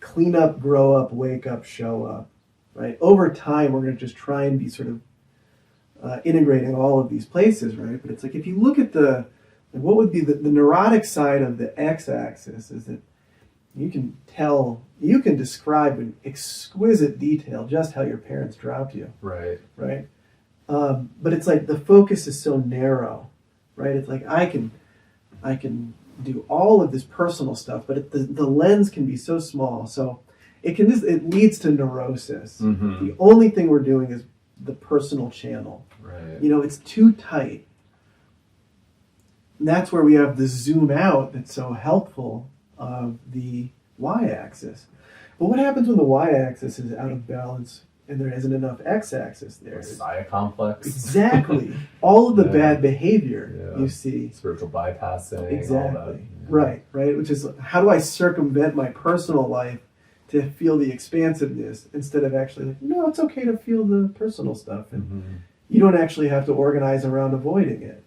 clean up, grow up, wake up, show up, right? Over time, we're going to just try and be sort of integrating all of these places, right? But it's like, if you look at the and what would be the neurotic side of the x-axis is that you can describe in exquisite detail just how your parents dropped you. Right. Right. But it's like the focus is so narrow, right? It's like I can do all of this personal stuff, but the lens can be so small, so it leads to neurosis. Mm-hmm. The only thing we're doing is the personal channel. Right. You know, it's too tight. And that's where we have the zoom out that's so helpful of the y-axis. But what happens when the y-axis is out of balance and there isn't enough x-axis there? Messiah complex. Exactly. All of the bad behavior you see. Spiritual bypassing. Exactly. All that, Right. Which is, how do I circumvent my personal life to feel the expansiveness instead of actually like, no, it's okay to feel the personal stuff. And you don't actually have to organize around avoiding it.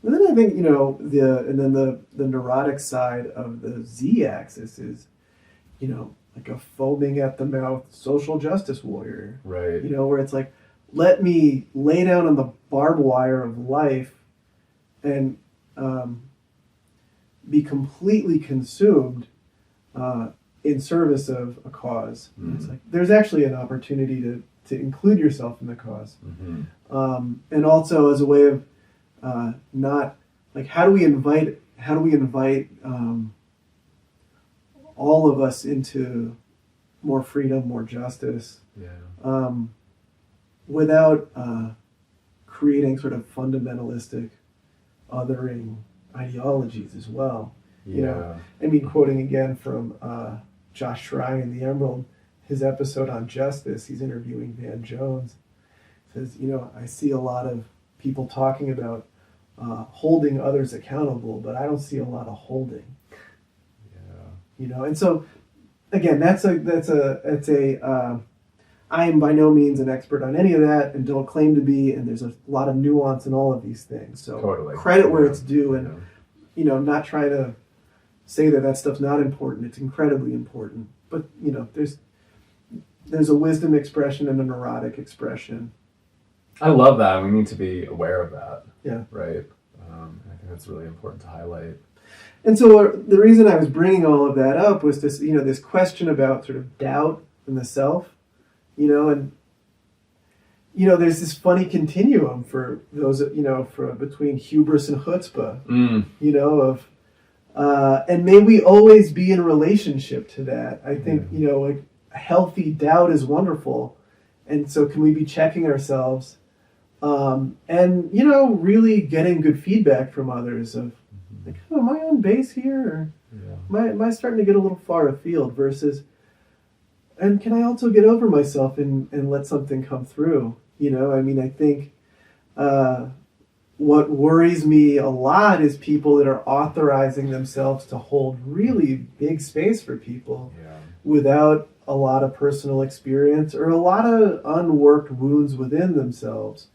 And then I think, the neurotic side of the z-axis is, like a foaming at the mouth social justice warrior. Right. Where it's like, let me lay down on the barbed wire of life and be completely consumed in service of a cause. It's like, there's actually an opportunity to include yourself in the cause. And also as a way of not, like, how do we invite all of us into more freedom, more justice, without creating sort of fundamentalistic othering ideologies as well. Quoting again from Josh Schrein in The Emerald, his episode on justice, he's interviewing Van Jones, says, I see a lot of people talking about holding others accountable, but I don't see a lot of holding. And so again, I am by no means an expert on any of that and don't claim to be, and there's a lot of nuance in all of these things. So credit where it's due, and not try to say that stuff's not important. It's incredibly important. But there's a wisdom expression and a neurotic expression. I love that. We need to be aware of that. Yeah. Right. I think that's really important to highlight. And so the reason I was bringing all of that up was this, this question about sort of doubt in the self, and, there's this funny continuum for those, between hubris and chutzpah, and may we always be in relationship to that. I think, like healthy doubt is wonderful. And so can we be checking ourselves, and, really getting good feedback from others of, like, am I on base here? Or am I starting to get a little far afield versus, and can I also get over myself and let something come through? I think what worries me a lot is people that are authorizing themselves to hold really big space for people without a lot of personal experience or a lot of unworked wounds within themselves.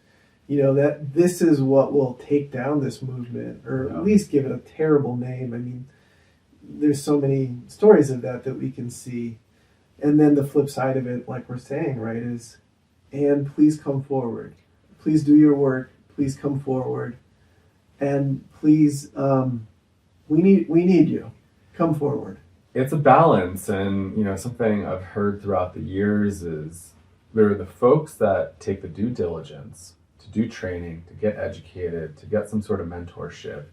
That this is what will take down this movement, or at least give it a terrible name. There's so many stories of that we can see. And then the flip side of it, like we're saying, right, is, and please come forward. Please do your work. Please come forward. And please, we need you. Come forward. It's a balance, and something I've heard throughout the years is there are the folks that take the due diligence to do training, to get educated, to get some sort of mentorship,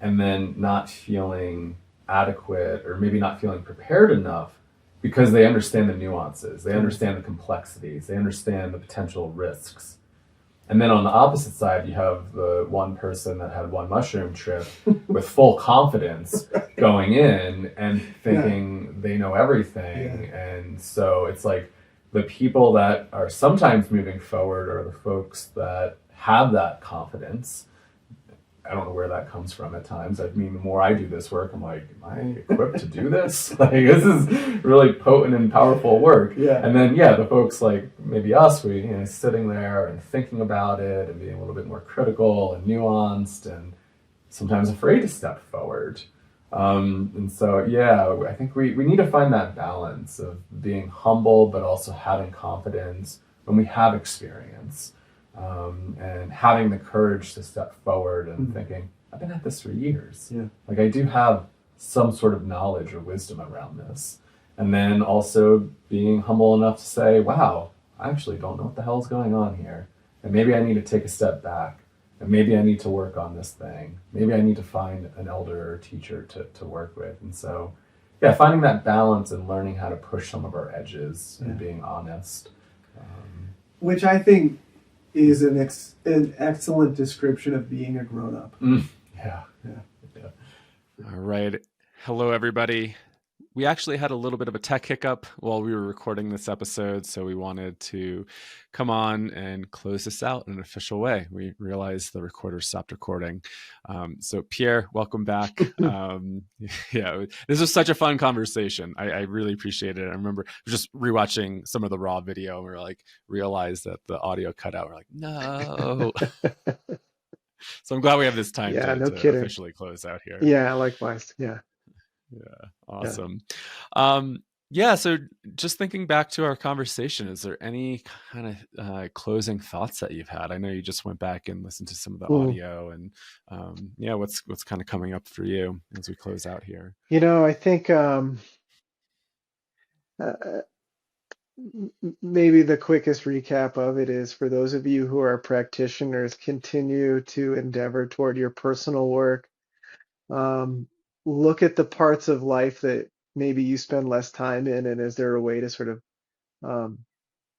and then not feeling adequate or maybe not feeling prepared enough because they understand the nuances, they understand the complexities, they understand the potential risks. And then on the opposite side, you have the one person that had one mushroom trip with full confidence going in and thinking they know everything. And so it's like the people that are sometimes moving forward are the folks that have that confidence. I don't know where that comes from at times. The more I do this work, I'm like, am I equipped to do this? Like, this is really potent and powerful work. And then, the folks like maybe us, we, sitting there and thinking about it and being a little bit more critical and nuanced and sometimes afraid to step forward. And so, I think we need to find that balance of being humble, but also having confidence when we have experience. And having the courage to step forward and thinking, I've been at this for years. Yeah. Like I do have some sort of knowledge or wisdom around this. And then also being humble enough to say, wow, I actually don't know what the hell's going on here. And maybe I need to take a step back. And maybe I need to work on this thing. Maybe I need to find an elder or teacher to work with. And so, yeah, finding that balance and learning how to push some of our edges and being honest. Which I think is an excellent description of being a grown-up. Yeah. All right. Hello, everybody. We actually had a little bit of a tech hiccup while we were recording this episode, so we wanted to come on and close this out in an official way. We realized the recorder stopped recording. So Pierre, welcome back. Yeah, this was such a fun conversation. I really appreciate it. I remember just rewatching some of the raw video and we were like, realized that the audio cut out. We're like, no. So I'm glad we have this time to officially close out here. Yeah, likewise. Yeah. Yeah. Awesome. So just thinking back to our conversation, is there any kind of closing thoughts that you've had? I know you just went back and listened to some of the audio and what's kind of coming up for you as we close out here? I think maybe the quickest recap of it is, for those of you who are practitioners, continue to endeavor toward your personal work. Look at the parts of life that maybe you spend less time in, and is there a way to sort of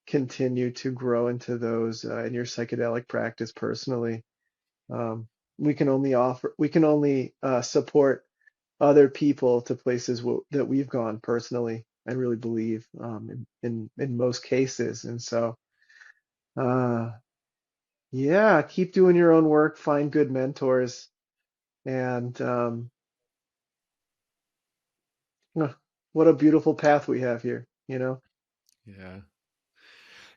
continue to grow into those in your psychedelic practice personally? We can only support other people to places that we've gone personally, I really believe, in most cases. And so keep doing your own work, find good mentors, and what a beautiful path we have here, Yeah,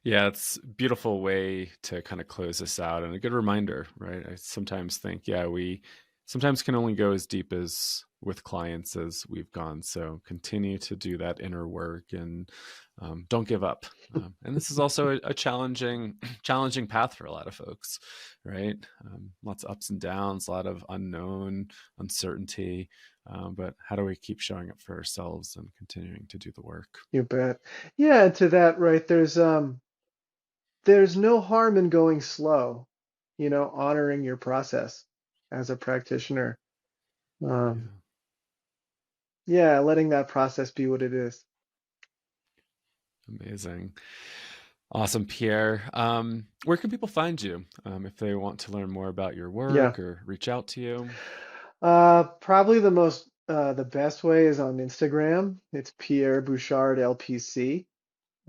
it's a beautiful way to kind of close this out, and a good reminder, right? I sometimes think, we sometimes can only go as deep as with clients as we've gone. So continue to do that inner work and don't give up. And this is also a challenging path for a lot of folks, right? Lots of ups and downs, a lot of unknown, uncertainty. But how do we keep showing up for ourselves and continuing to do the work? You bet. Yeah, to that, right? There's no harm in going slow, honoring your process as a practitioner. Letting that process be what it is. Amazing. Awesome, Pierre. Where can people find you if they want to learn more about your work or reach out to you? Probably the best way is on Instagram. It's Pierre Bouchard LPC.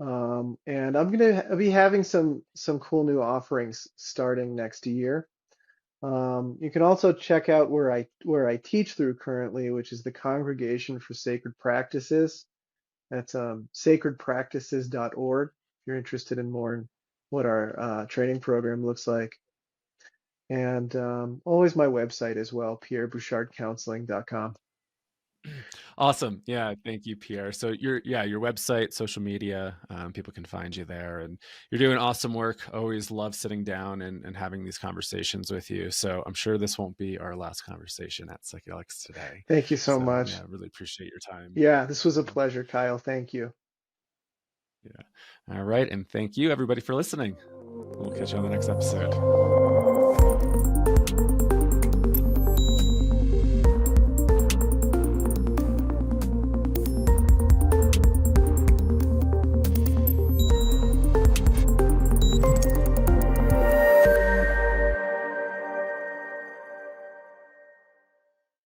And I'm going to be having some cool new offerings starting next year. You can also check out where I teach through currently, which is the Congregation for Sacred Practices. That's sacredpractices.org if you're interested in more in what our training program looks like. And always my website as well, pierrebouchardcounseling.com. Awesome. Yeah. Thank you, Pierre. So your website, social media, people can find you there, and you're doing awesome work. Always love sitting down and having these conversations with you. So I'm sure this won't be our last conversation at Psychedelics today. Thank you so much. Yeah, really appreciate your time. Yeah, this was a pleasure, Kyle. Thank you. Yeah. All right. And thank you everybody for listening. We'll catch you on the next episode.